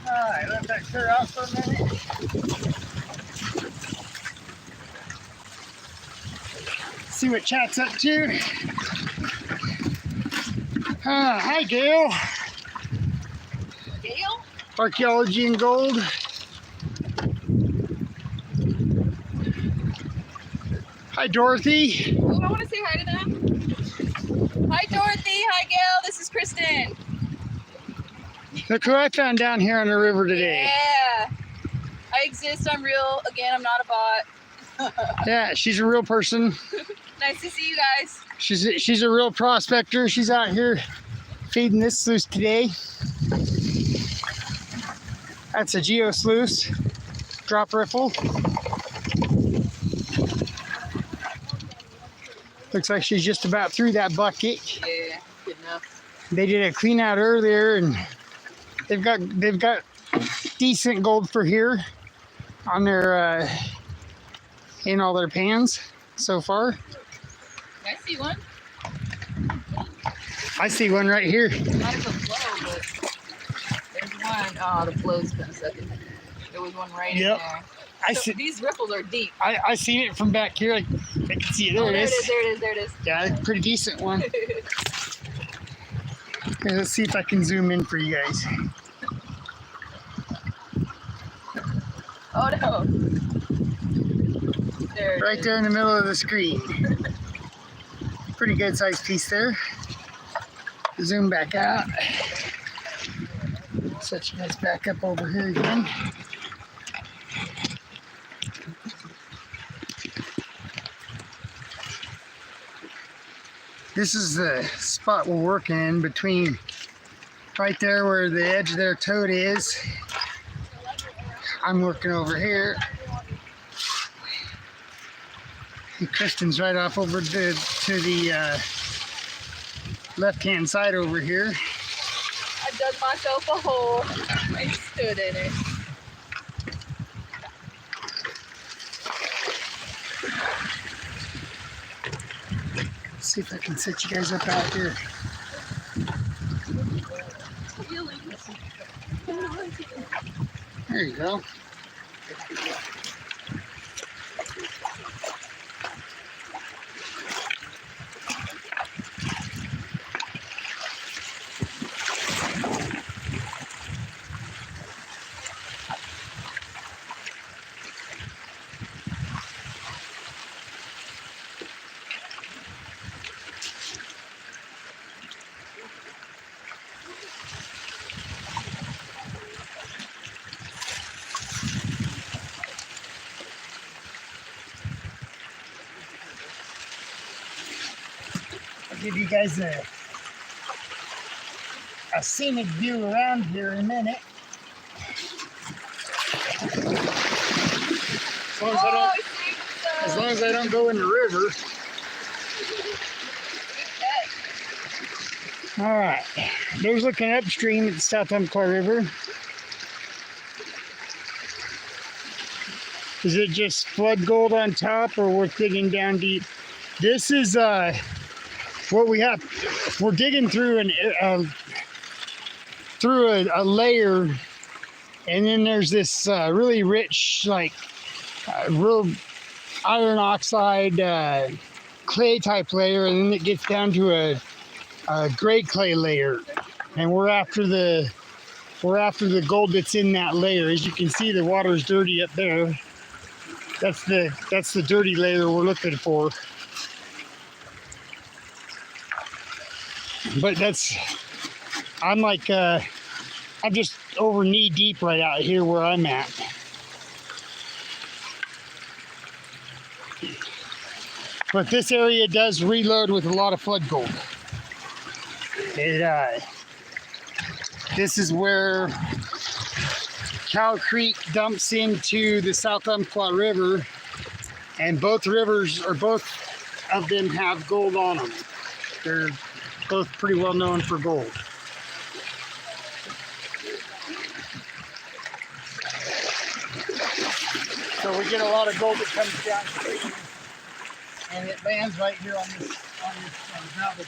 Alright, let that clear out for a minute. See what chat's up to. Hi, Gail. Gail? Archaeology and Gold. Hi, Dorothy. Oh, I want to say hi to them. Hi, Dorothy. Hi, Gail. This is Kristen. Look who I found down here on the river today. Yeah. I exist. I'm real. Again, I'm not a bot. Yeah, she's a real person. Nice to see you guys. She's a real prospector. She's out here feeding this sluice today. That's a geo sluice, drop riffle. Looks like she's just about through that bucket. Yeah, good enough. They did a clean out earlier, and they've got decent gold for here on their in all their pans so far. I see one. I see one right here. Not as a flow, but there's one. Oh, the flow's kind of sucking. There was one right in there. I So see. these riffles are deep. I seen it from back here. I can see it. There it is. There it is. Yeah, pretty decent one. Here, let's see if I can zoom in for you guys. Oh no. There. Right there in the middle of the screen. Pretty good sized piece there. Zoom back out. Set you guys back up over here again. This is the spot we're working in between right there where the edge of their toad is. I'm working over here. And Kristen's right off over to the left-hand side over here. I dug myself a hole and stood in it. Let's see if I can set you guys up out here. There you go. Give you guys a scenic view around here in a minute. As long as I don't go in the river. All right, there's looking upstream at the South Umqua River. Is it just flood gold on top, or we're digging down deep? This is what we have. We're digging through a layer, and then there's this really rich, like real iron oxide clay type layer, and then it gets down to a gray clay layer, and we're after the gold that's in that layer. As you can see, the water is dirty up there. That's the dirty layer we're looking for. But I'm just over knee deep right out here where I'm at. But this area does reload with a lot of flood gold. This is where Cow Creek dumps into the South Umqua River, and both of them have gold on them. They're both pretty well known for gold. So we get a lot of gold that comes downstream, and it lands right here on this gravel bed.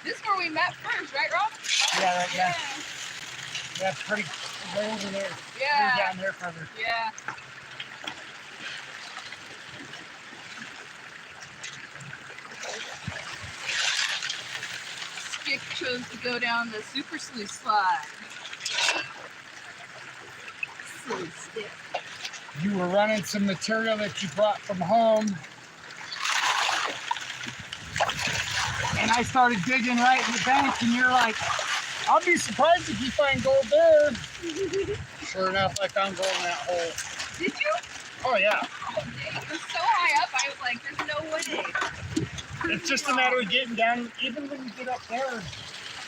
This is where we met first, right, Rob? Yeah, right, yeah. That's pretty way over there. Yeah. Way down there further. Yeah. Skip chose to go down the super sluice slide. Silly Skip. You were running some material that you brought from home, and I started digging right in the bank, and you're like, I'll be surprised if you find gold there. Sure enough, I found gold in that hole. Did you? Oh yeah. Oh, dang. It was so high up, I was like, there's no way. It's just a matter of getting down. Even when you get up there,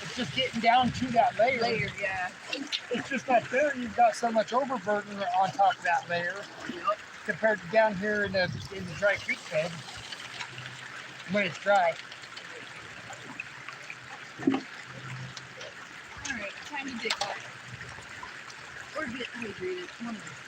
it's just getting down to that layer. Yeah. It's just up there, you've got so much overburden on top of that layer, compared to down here in the dry creek bed when it's dry. Alright, time to dig up. Or get hydrated. One of those things.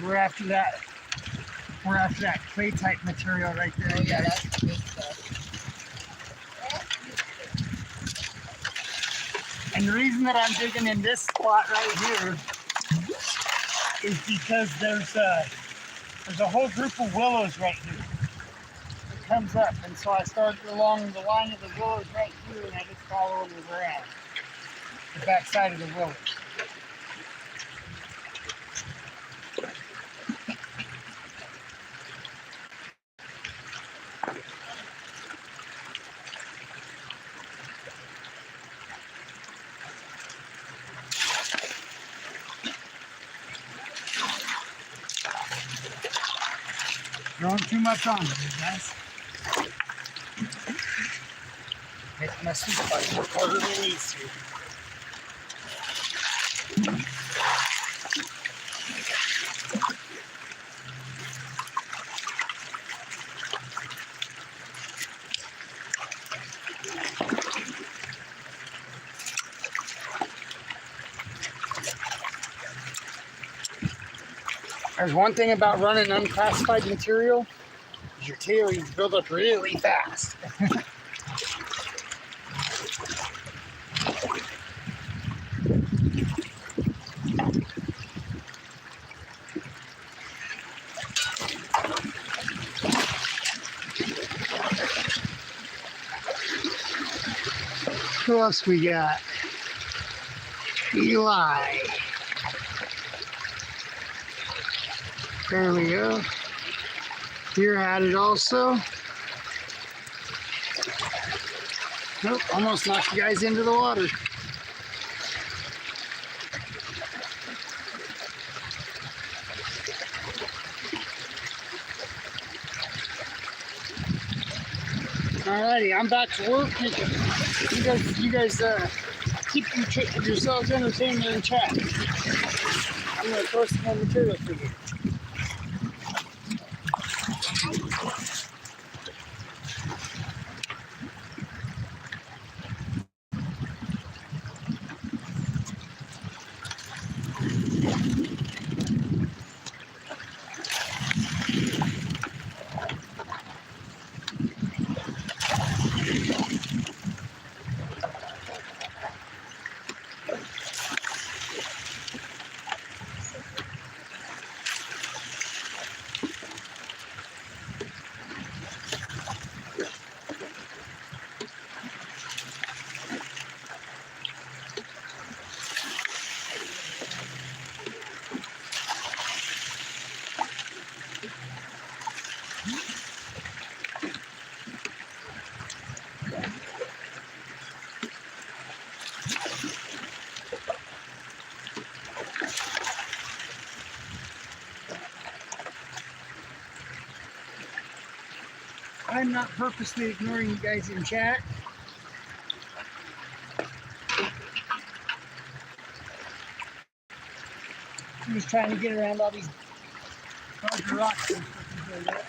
We're after that clay type material right there. Oh yeah, that's good stuff. And the reason that I'm digging in this spot right here is because there's a whole group of willows right here that comes up, and so I started along the line of the willows right here, and I just follow the ground. the backside of the rope. Throwing too much on there, guys. Making my sweet spot work harder than it needs to. There's one thing about running unclassified material, is your tailings build up really fast. Who else we got? Eli. There we go. You're at it also. Nope, almost knocked you guys into the water. Alrighty, I'm back to work. You guys keep yourselves entertained in chat. I'm gonna throw some more material for you. I'm not purposely ignoring you guys in chat. I'm just trying to get around all these larger rocks and stuff like that.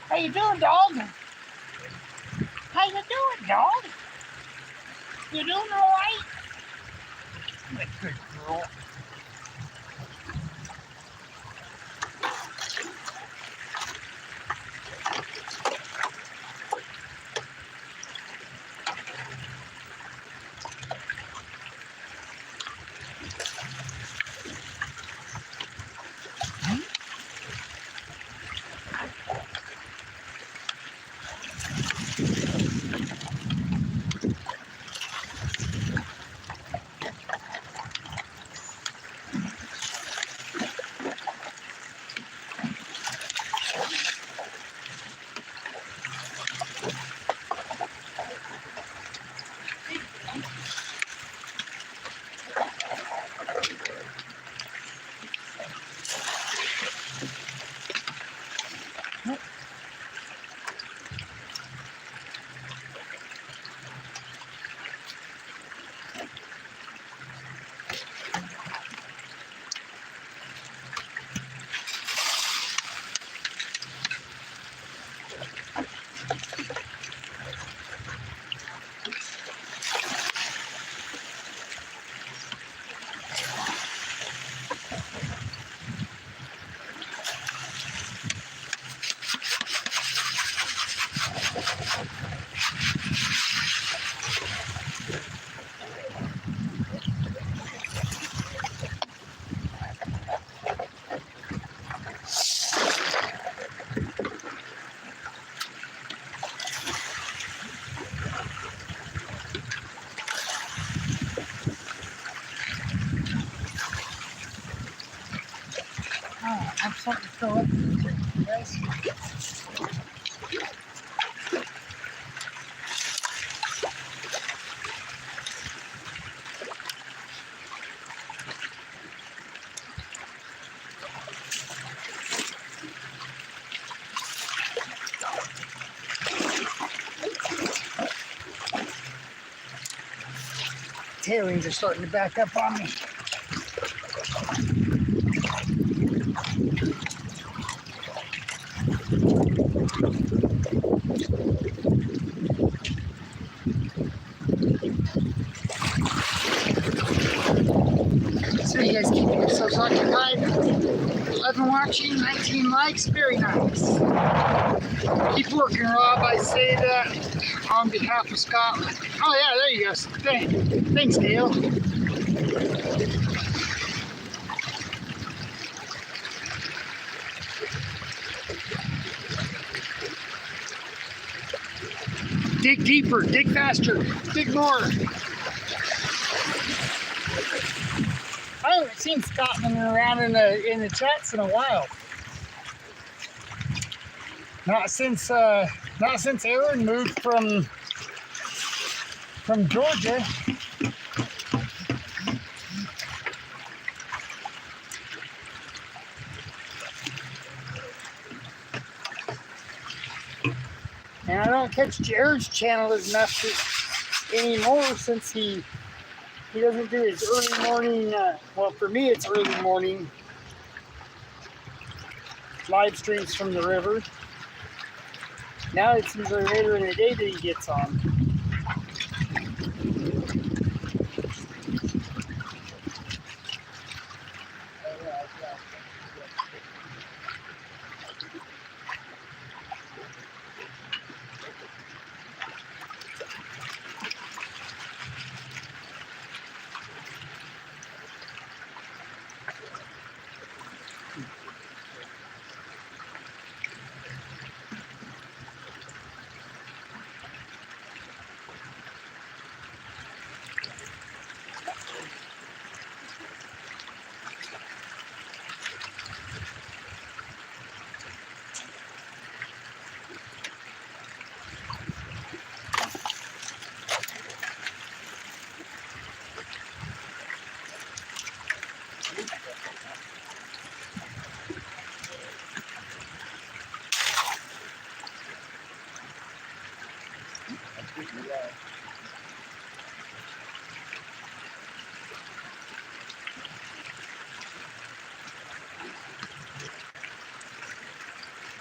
How you doing, dog? How you doing, dog? You doing all right? You're a good girl. Oh, I'm starting to fill up here, guys. Tailings are starting to back up on me. So you guys keeping yourselves occupied. 11 watching, 19 likes, very nice. Keep working, Rob. I say that on behalf of Scotland. Oh yeah, there you go. Thanks, Dale. Dig deeper, dig faster, dig more. I haven't seen Scotland around in the chats in a while. Not since Aaron moved from Georgia. And I don't catch Jared's channel as much anymore since he doesn't do his early morning. Well, for me, it's early morning live streams from the river. Now it's usually later in the day that he gets on.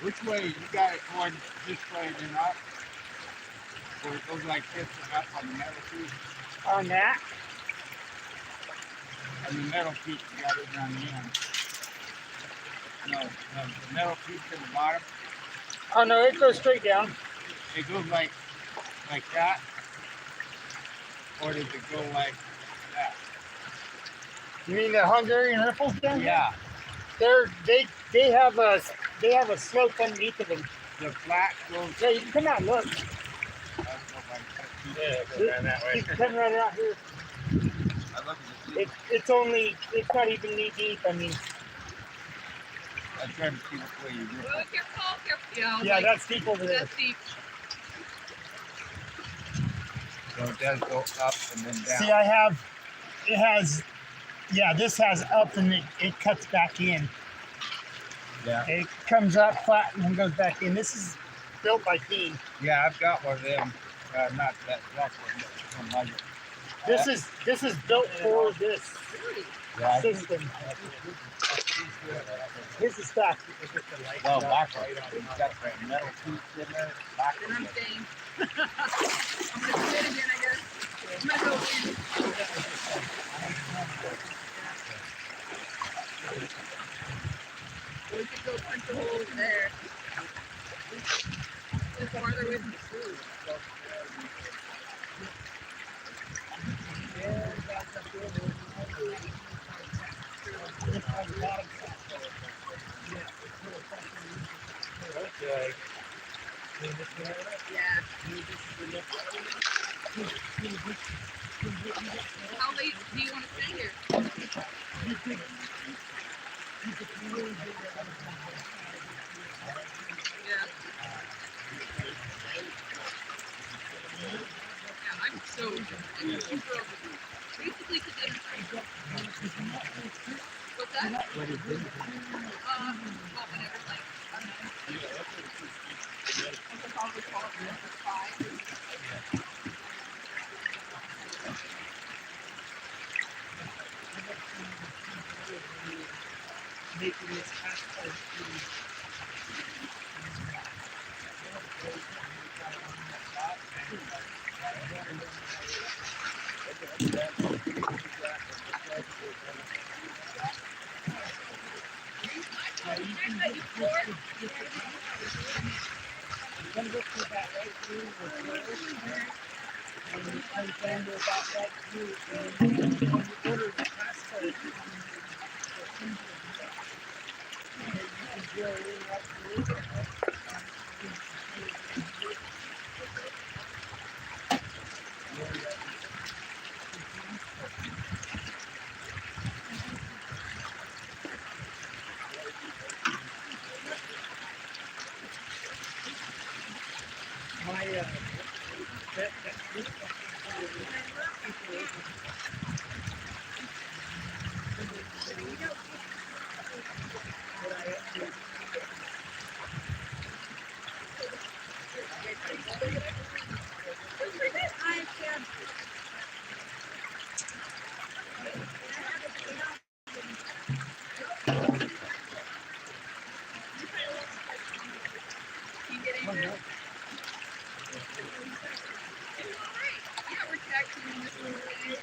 Which way? You got it going this way and up? Or it goes like this and up on the metal piece? On that? On the metal piece, you got it on the end. No, the metal piece to the bottom. Oh no, it goes straight down. It goes like that? Or does it go like that? You mean the Hungarian ripples down here? Yeah. They have a slope underneath of them. The flat goes. Yeah, you can come out and look. Yeah, go down that way. You can come right out here. I look at the It's not even knee deep. I mean, I'm trying to see which way you rip Oh, it. careful. yeah, that's deep over there. That's deep. So it does go up and then down. See, this has up and it cuts back in. Yeah. It comes up flat and then goes back in. This is built by Keen. Yeah, I've got one of them. Not that black one, but one like it. This is built for this Yeah, system. His is stacked. well, black one. It's got that metal piece in there. Black And I'm one. staying. I'm gonna do it again, I guess. I'm gonna go in. We could go punch a hole over there. It's farther away from the food. Okay. Yeah. How late do you want to stay here? Yeah. Yeah, I'm so thrilled with you. Basically to dinner time. What's that? Well, whenever, like, I don't know. I could probably call it for 5. Making this hashtag gonna go through that right through with yours, and it comes down to about right through, and when you order the pasta, you can drill in right through. My You getting there? Yeah, we're taxiing this Wednesday, and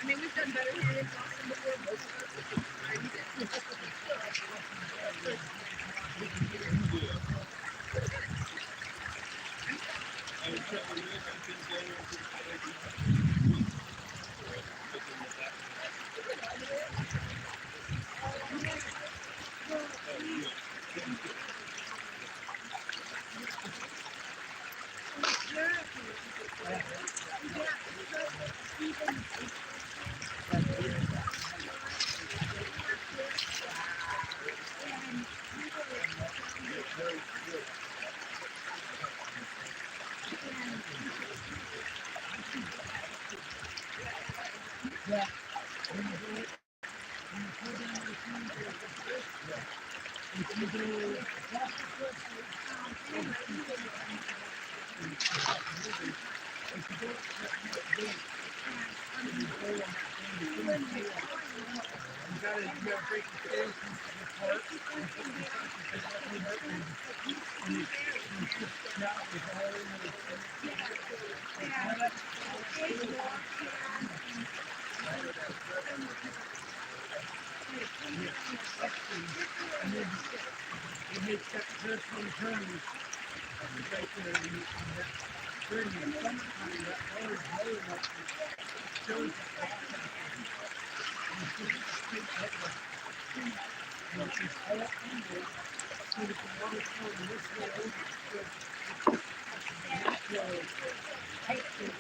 I mean, we've done better here in Lawson before, most of us, which is times, and it makes that personal journey right there in that journey in summertime, that road is very much shows that and it's all under, so that the water flowing this way over the natural height to it.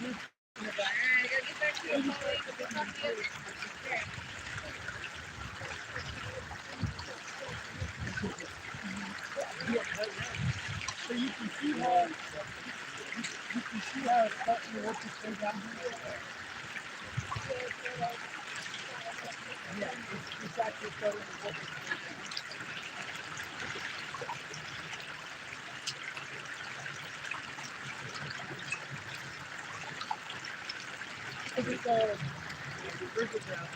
Alright, I gotta get back to it, Molly. We'll talk to you. So you can see how it's starting to work its way down here. Yeah, it's actually starting to work its way down. It's the river ground.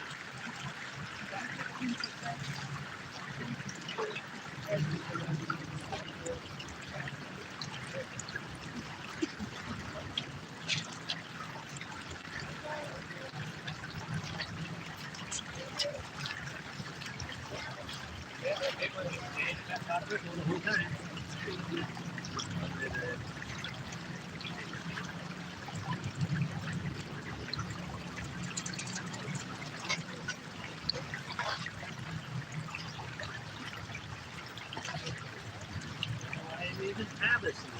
I didn't even have a seat.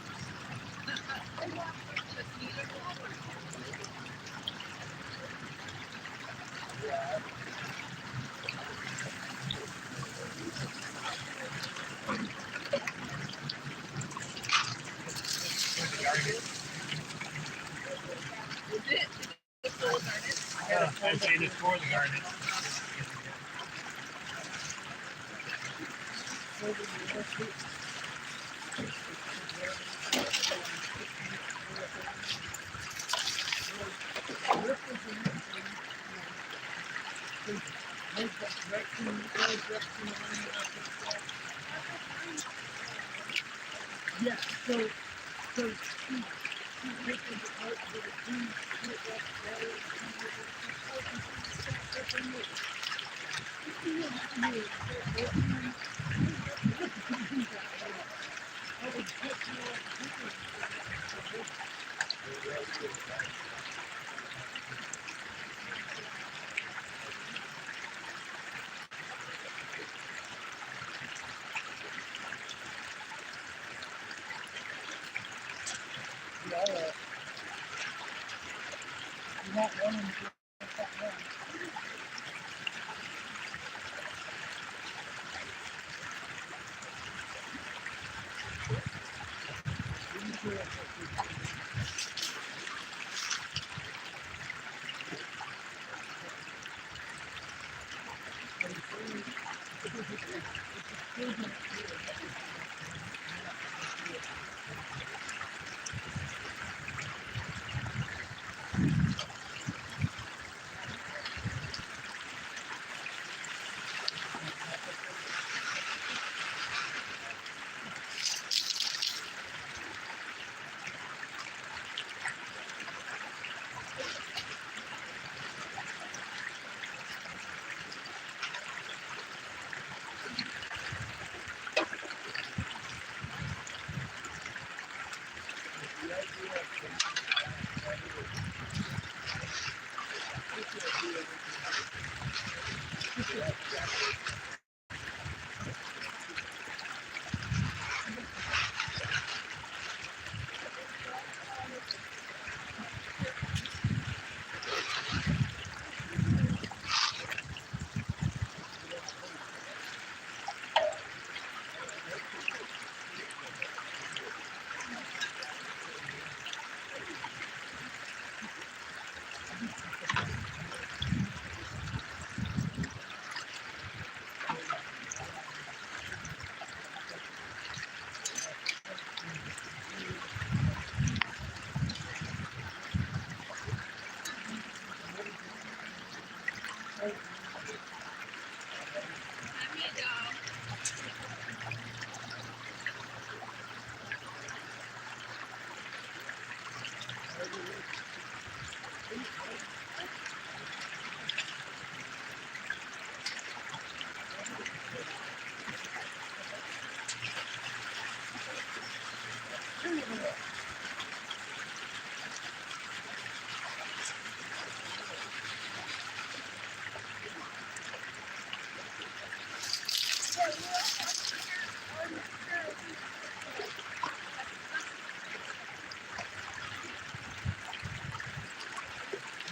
Is it? It's full of gardens. I'm saying it's for the garden. Yeah, so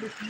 Again,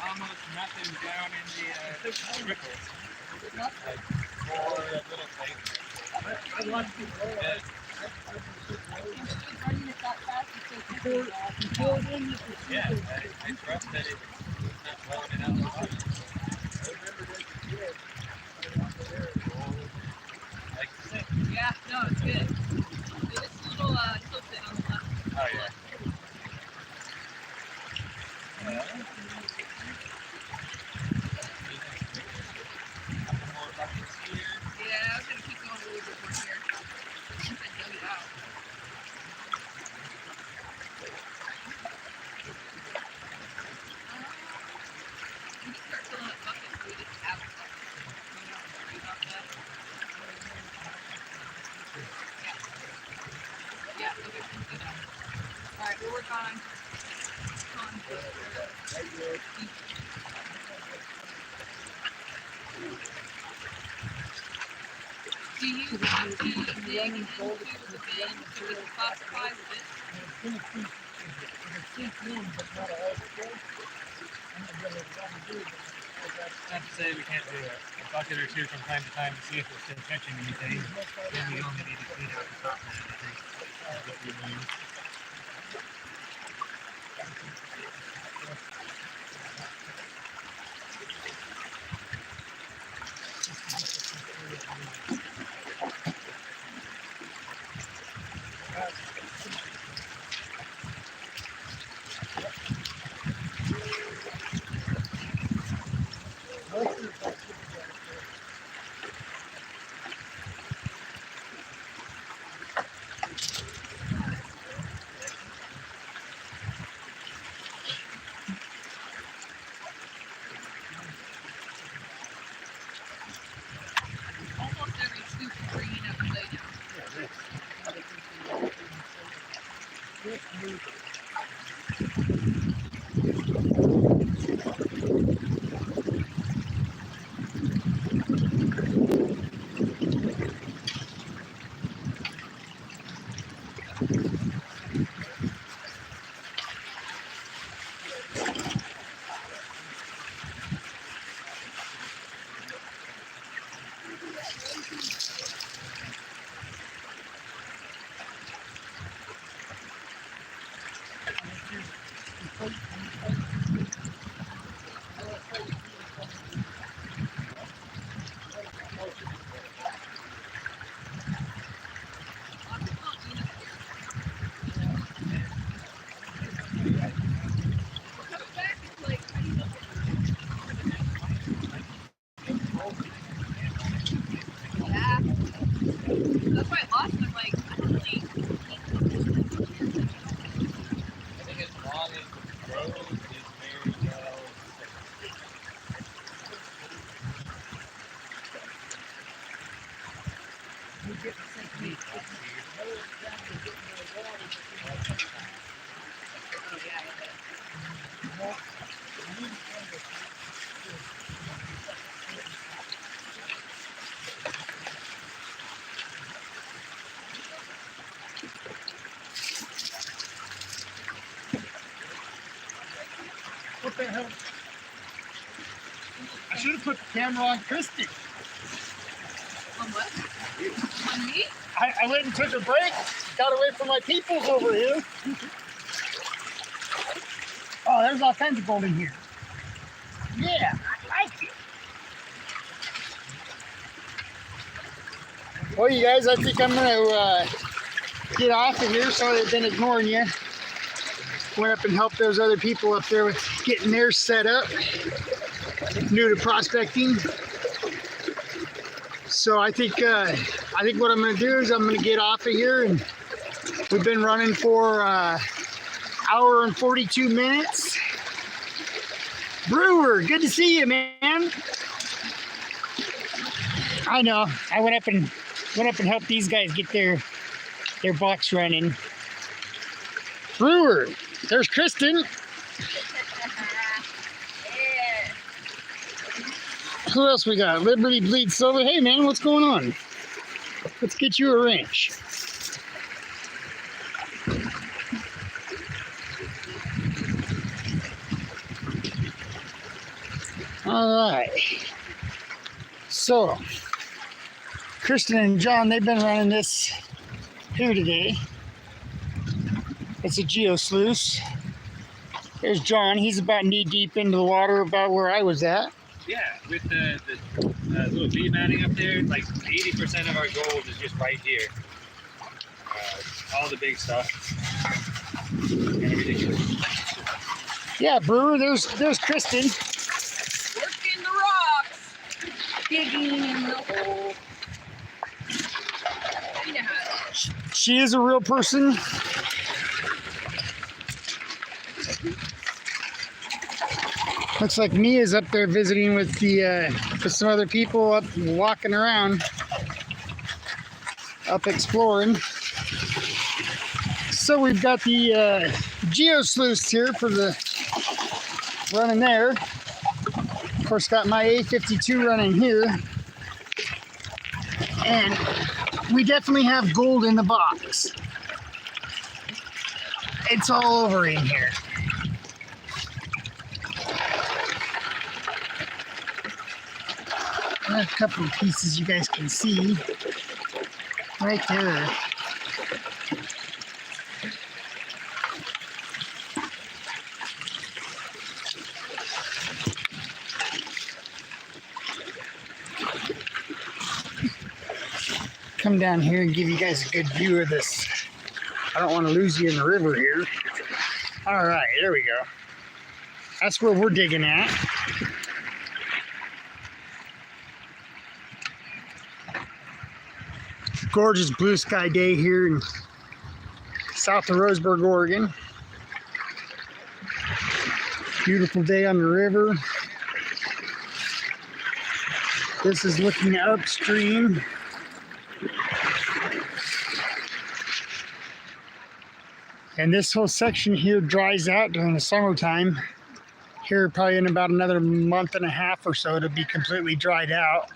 almost nothing down in the ripples. Like 4 little things. Yeah, I trust that it's not blowing it out the bottom. Like you said. Yeah, no, it's good. It's a little tilted on the left. Oh, yeah. More buckets here. Yeah, I was gonna keep going a little bit more here. I dug it out. We can start filling up buckets so we just have stuff. We don't have to worry about that. Yeah, everything's good. Alright, we'll work on do you have to dig into the bin to reclassify the bin? Not to say we can't do a bucket or two from time to time to see if we're still catching anything. Then we only need to clean out the top man, I think. That's what we mean. Almost every scoop is bringing up and lay down. Yeah. That's why I lost him. Like, I don't really. I think as long as the road is very well. Oh, yeah, yeah. What the hell? I should have put the camera on Christy. On what? On me? I went and took a break, got away from my peoples over here. Oh, there's all kinds of gold in here. Yeah, I like it. Well, you guys, I think I'm gonna get off of here. Sorry I've been ignoring you. Went up and helped those other people up there with getting theirs set up. New to prospecting. So I think what I'm gonna do is I'm gonna get off of here, and we've been running for hour and 42 minutes. Brewer, good to see you, man. I know. I went up and helped these guys get their box running. Brewer, there's Kristen. Yeah. Who else we got? Liberty Bleed Silver. Hey man, what's going on? Let's get you a wrench. All right. So, Kristen and John, they've been running this here today. It's a geosluice. There's John. He's about knee deep into the water, about where I was at. Yeah, with the little bead matting up there, like 80% of our gold is just right here. All the big stuff. And everything. Yeah, Brewer, there's Kristen. Working the rocks. Digging in the hole. You know how it is. She is a real person. Looks like Mia's up there visiting with some other people, up walking around, up exploring. So we've got the geosluice here for the running there. Of course, got my A52 running here, and we definitely have gold in the box. It's all over in here. A couple of pieces you guys can see right there. Come down here and give you guys a good view of this. I don't want to lose you in the river here. All right, there we go. That's where we're digging at. Gorgeous blue sky day here in south of Roseburg, Oregon. Beautiful day on the river. This is looking upstream. And this whole section here dries out during the summertime. Here probably in about another month and a half or so to be completely dried out.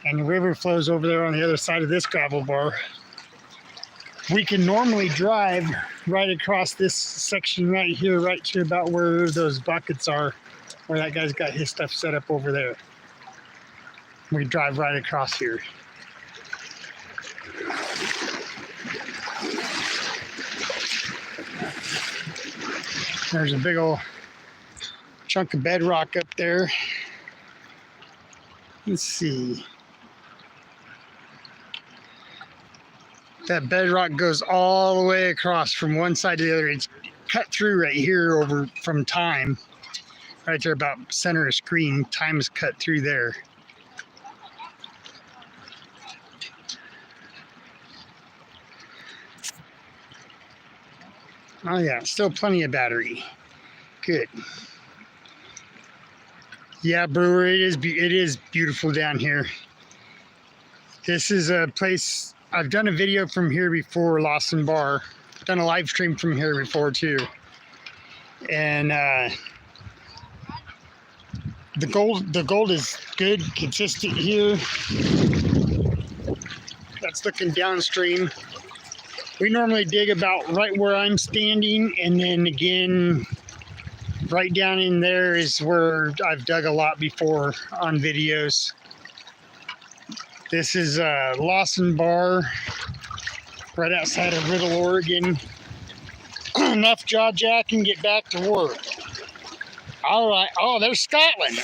And the river flows over there on the other side of this gravel bar. we can normally drive right across this section right here, right to about where those buckets are, where that guy's got his stuff set up over there. We drive right across here. There's a big old chunk of bedrock up there. Let's see. That bedrock goes all the way across from one side to the other. It's cut through right here over from time. Right there about center of screen. Time is cut through there. Oh yeah, still plenty of battery. Good. Yeah, Brewer, it is beautiful down here. This is a place, I've done a video from here before, Lawson Bar. Done a live stream from here before too. And the gold is good, consistent here. That's looking downstream. We normally dig about right where I'm standing, and then again, right down in there is where I've dug a lot before on videos. This is Lawson Bar, right outside of Riddle, Oregon. Enough jaw jack and get back to work. All right. Oh, there's Scotland.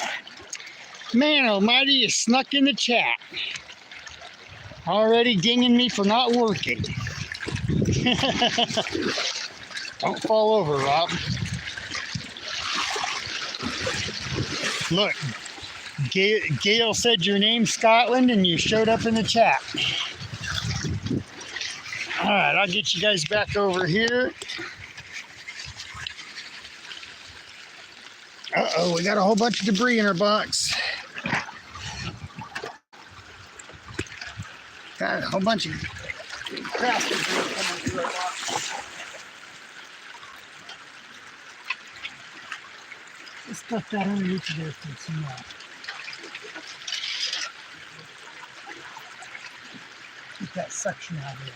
Man almighty, you snuck in the chat. Already dinging me for not working. Don't fall over, Rob. Look, Gail said your name's Scotland and you showed up in the chat. All right, I'll get you guys back over here. Uh-oh, we got a whole bunch of debris in our box. Got a whole bunch of craft debris coming through our box. Let's stuff that underneath there for some more. Get that suction out of here.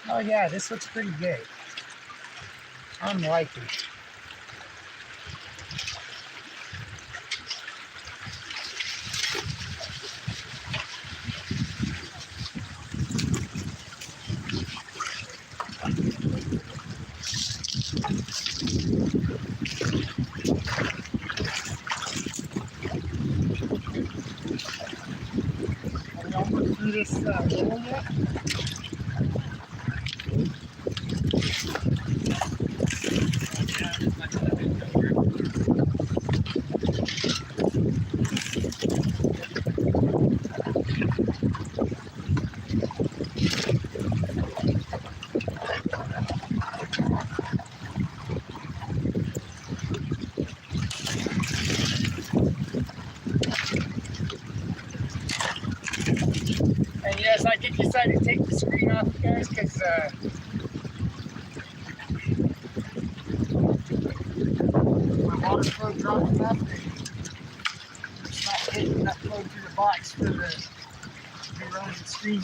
Oh yeah, this looks pretty good. I'm liking it. Are we almost through this roll yet? And yes, I did decide to take the screen off, guys, because my water flow dropped enough. It's not getting enough flow through the box for the running screen.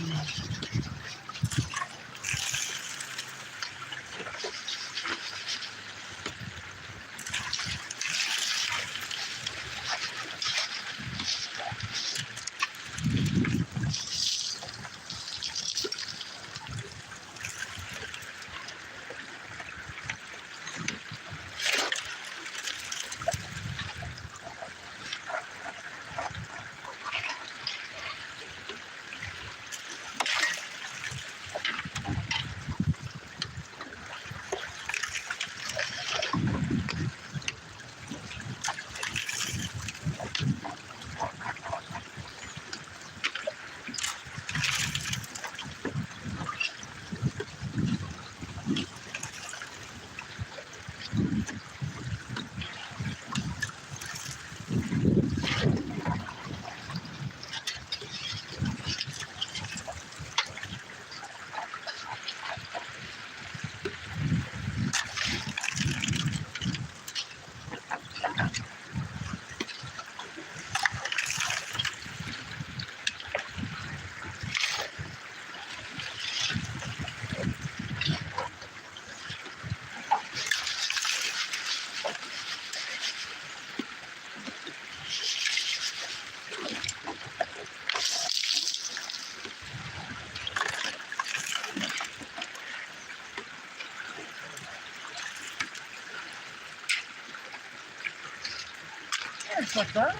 It's a girl.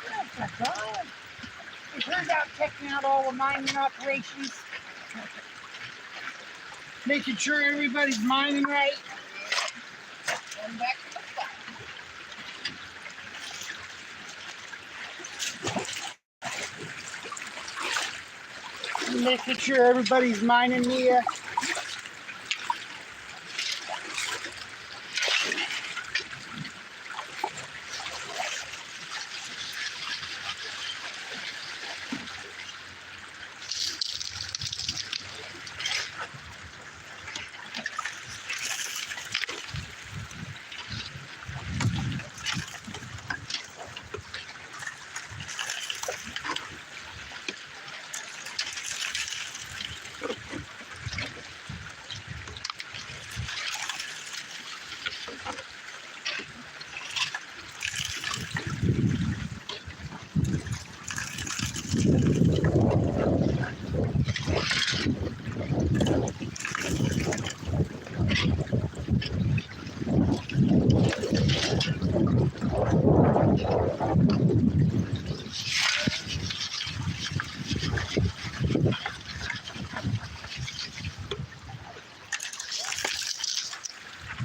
It's a girl. If her's out checking out all the mining operations, making sure everybody's mining right. Going back to the spot. Making sure everybody's mining the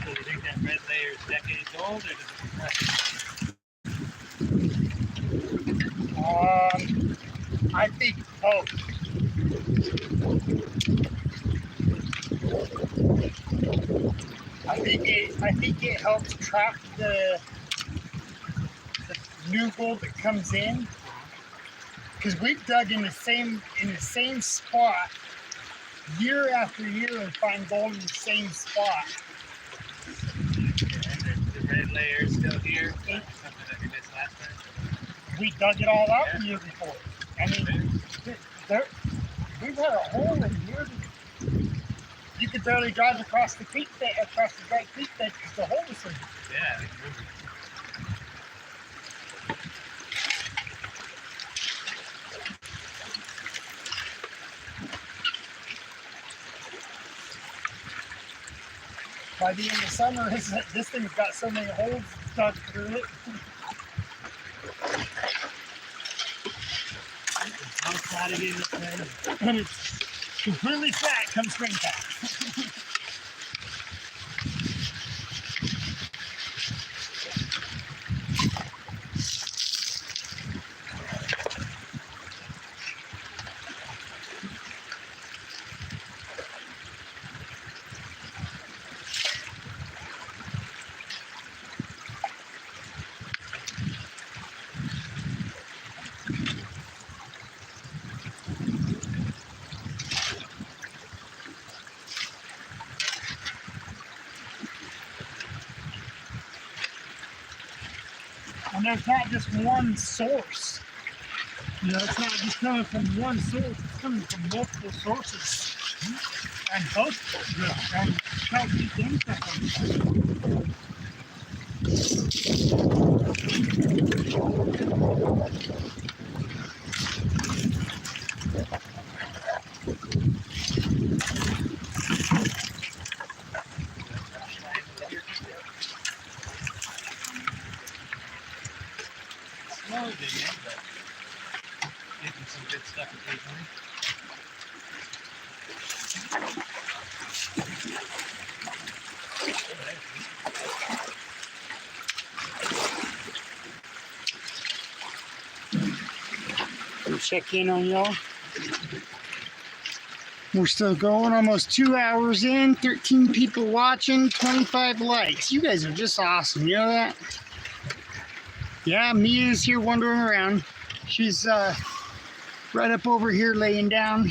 So you think that red layer is decades old, or does it compress? I think both. I think it helps trap the new gold that comes in. Because we've dug in the same spot year after year and find gold in the same spot. And the red layer is still here. Something that we missed last time. We dug it all out the year before. I mean, we've had a hole in here. You could barely drive across the creek bed, across the Bright Creek bed because the hole was so deep. Yeah, I remember. By the end of summer, this thing's got so many holes dug through it. It's all flat again this time. And it's completely flat come springtime. And there's not just one source. You know, it's not just coming from one source, it's coming from multiple sources. And both good and healthy things. Slow digging, but getting some good stuff occasionally. Check in on y'all. We're still going, almost 2 hours in, 13 people watching, 25 likes. You guys are just awesome, you know that? Yeah, Mia's here wandering around. She's right up over here laying down.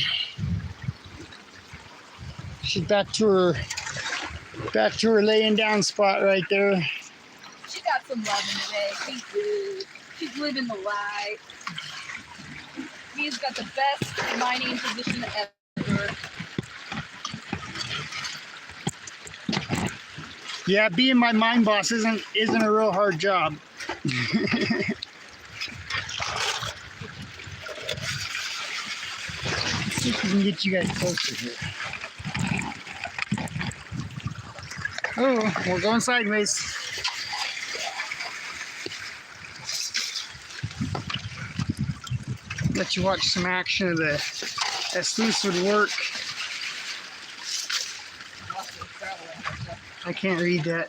She's back to her laying down spot right there. She got some loving today. She's good. She's living the life. He's got the best mining position ever. Yeah, being my mine boss isn't a real hard job. Let's see if we can get you guys closer here. Oh, we're going sideways. let you watch some action of that sluice would work. I can't read that.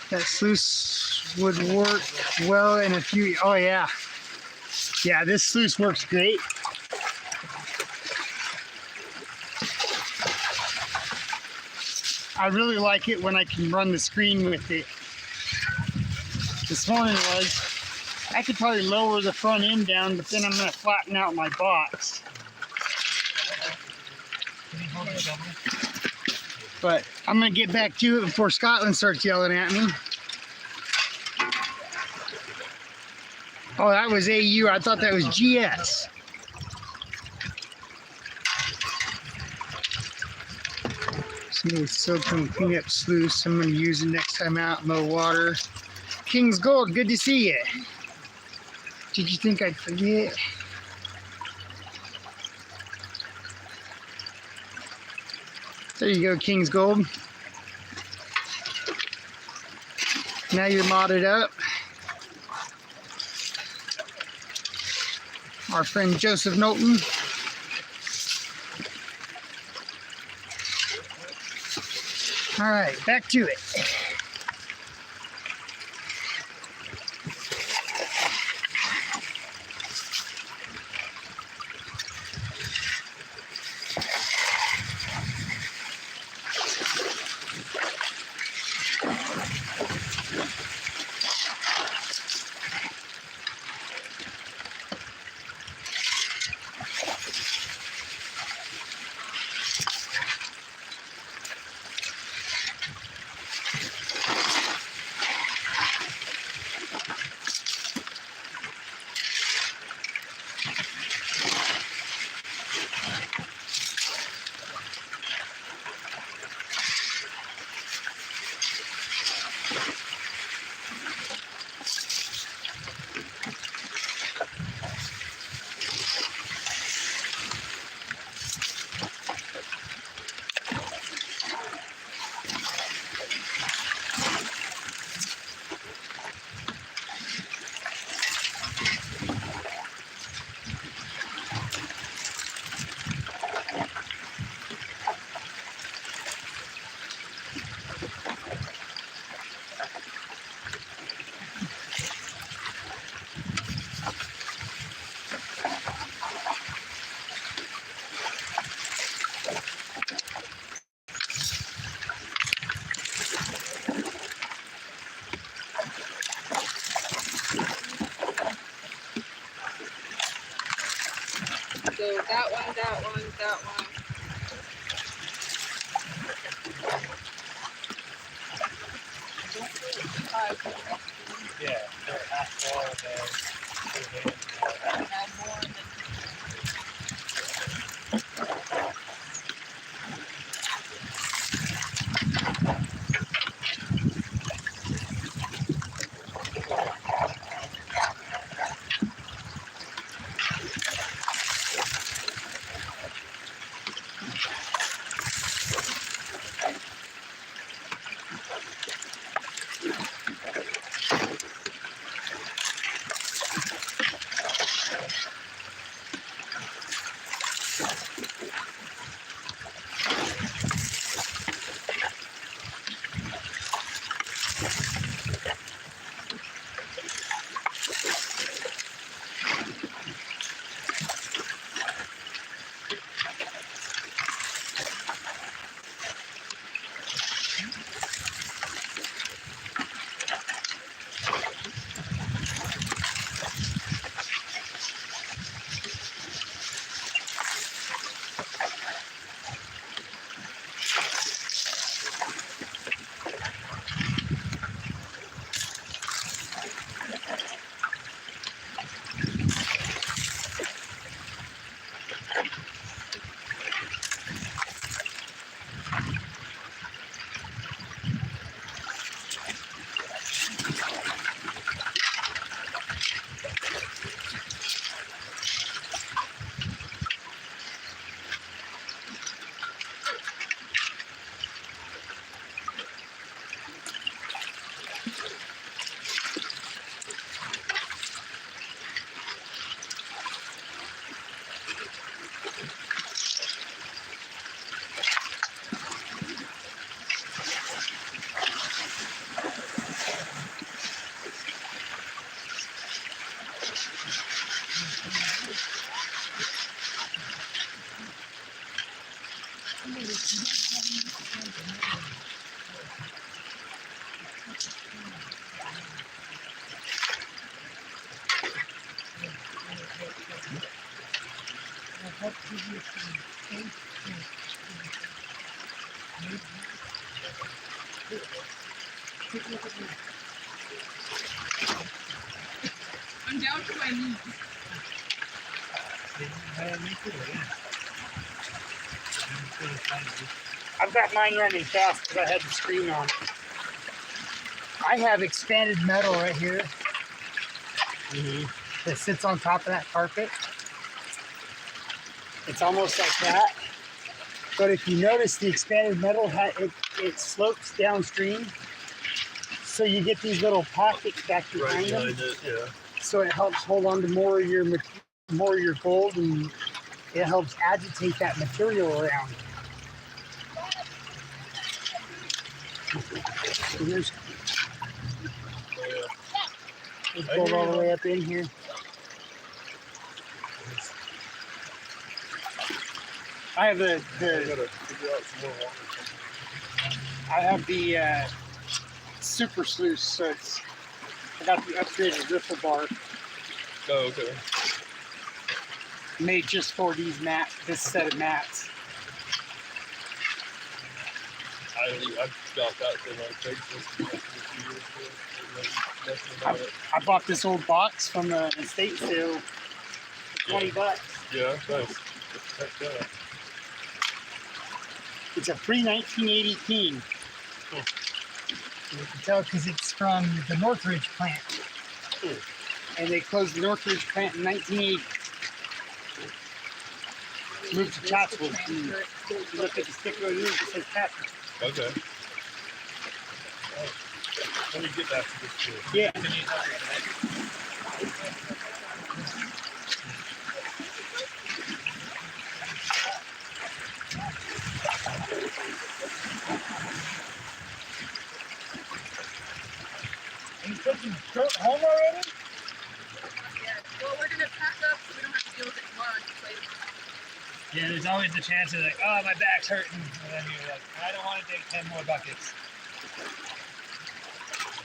That sluice would work well in a few. Oh yeah, yeah. This sluice works great. I really like it when I can run the screen with it. This morning I could probably lower the front end down, but then I'm going to flatten out my box. But I'm going to get back to it before Scotland starts yelling at me. Oh, that was AU. I thought that was GS. Smooth silicone cleanup sluice. I'm going to use it next time out in low water. King's Gold, good to see you. Did you think I'd forget? There you go, King's Gold. Now you're modded up. Our friend Joseph Knowlton. All right, back to it. So that one, that one, that one. Yeah, they're half full of Add more and then I'm down to my knees. I've got mine running fast because I had the screen on. I have expanded metal right here that sits on top of that carpet. It's almost like that. But if you notice, the expanded metal, it slopes downstream. So you get these little pockets back behind them. Yeah. So it helps hold on to more of your gold, and it helps agitate that material around. So there's gold all the way up in here. I have I gotta figure out some more water. I have the super sluice, so I got the upgraded riffle bar Oh, okay. made just for this set of mats. I got that thing on Craigslist a few years ago. Nothing about it. I bought this old box from an estate sale for $20. Yeah, nice. Heck yeah. It's a pre-1980 King. You can tell because it's from the Northridge plant. And they closed the Northridge plant in 1980. Moved to Chatsworth. And you look at the sticker on yours, it says Chatsworth. Okay. Let me get back to this too. Yeah. You taking dirt home already? Yeah. Well, we're gonna pack up so we don't have to deal with it tomorrow. Just later. Yeah, there's always the chance of like, oh, my back's hurting. And then you're like, I don't want to take 10 more buckets.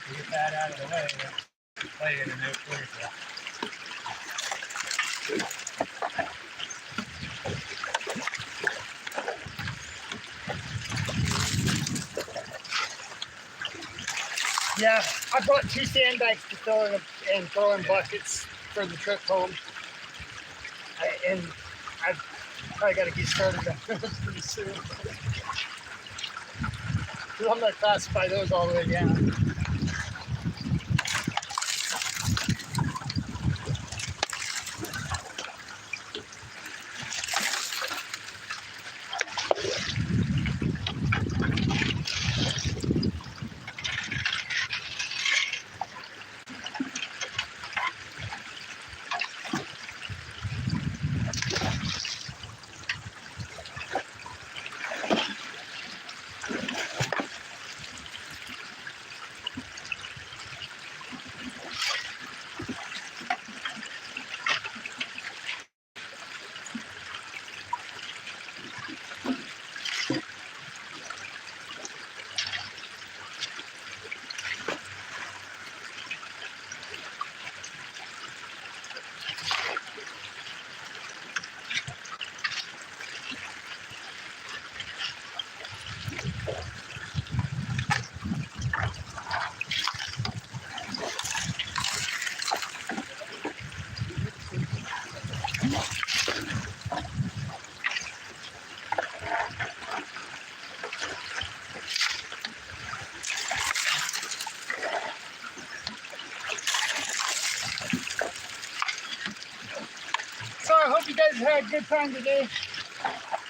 You get that out of the way, then later the no clear stuff. Yeah, I bought 2 sandbags to fill in and throw in buckets for the trip home. I've probably got to get started on those pretty soon. I'm going to classify those all the way down. So I hope you guys had a good time today.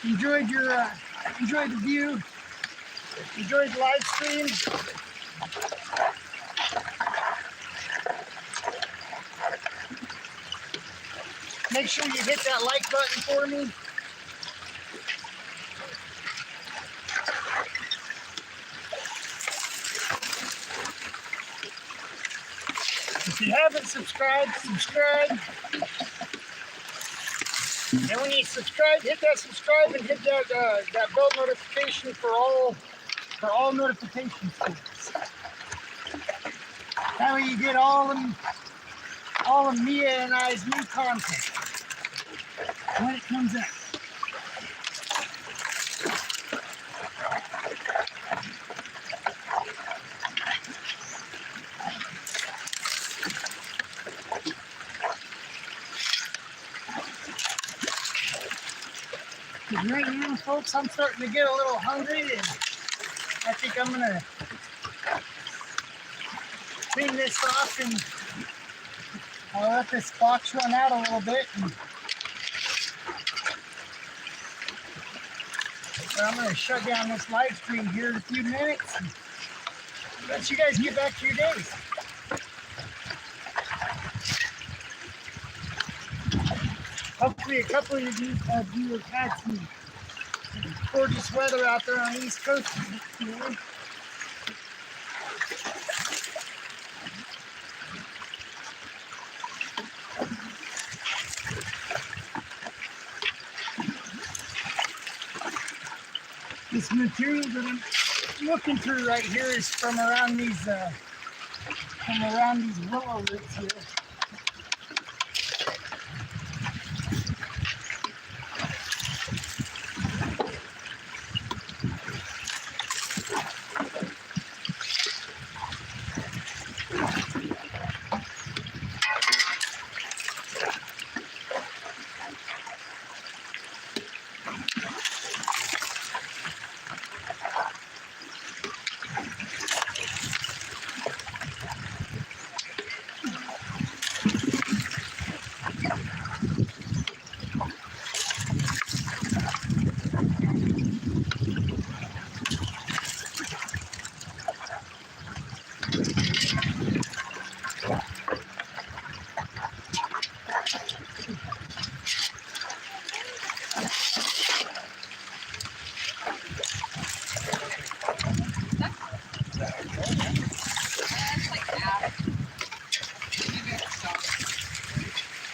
Enjoyed the view. Enjoyed the live stream. Make sure you hit that like button for me. If you haven't subscribed, subscribe. And when you subscribe, hit that subscribe and hit that bell notification for all notifications. That way you get all of Mia and I's new content when it comes out. Right now, folks, I'm starting to get a little hungry, and I think I'm gonna clean this off and I'll let this box run out a little bit. And I'm gonna shut down this live stream here in a few minutes and let you guys get back to your days. Hopefully a couple of you have had some gorgeous weather out there on the East Coast. You know? This material that I'm looking through right here is from around these willow roots here.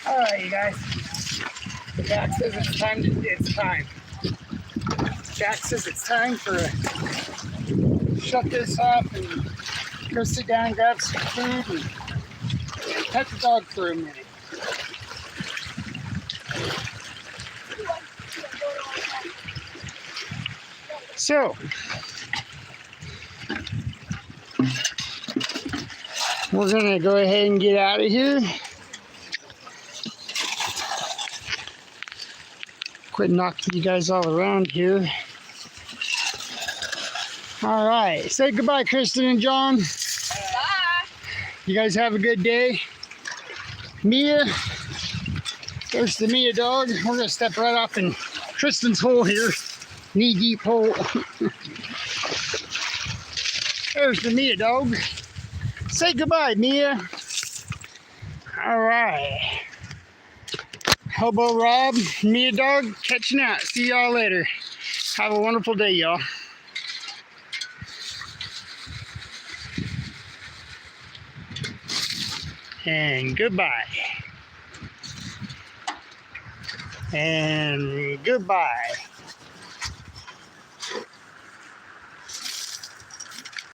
All right, you guys. Jack says it's time. Jack says it's time for shut this off and go sit down and grab some food and pet the dog for a minute. So, we're gonna go ahead and get out of here. Quit knocking you guys all around here. All right, say goodbye, Kristen and John. Bye. You guys have a good day. Mia, there's the Mia dog. We're gonna step right off in Kristen's hole here, knee-deep hole. There's the Mia dog. Say goodbye, Mia. All right. Hobo Rob, Mia dog, catching out. See y'all later. Have a wonderful day, y'all. And goodbye. And goodbye.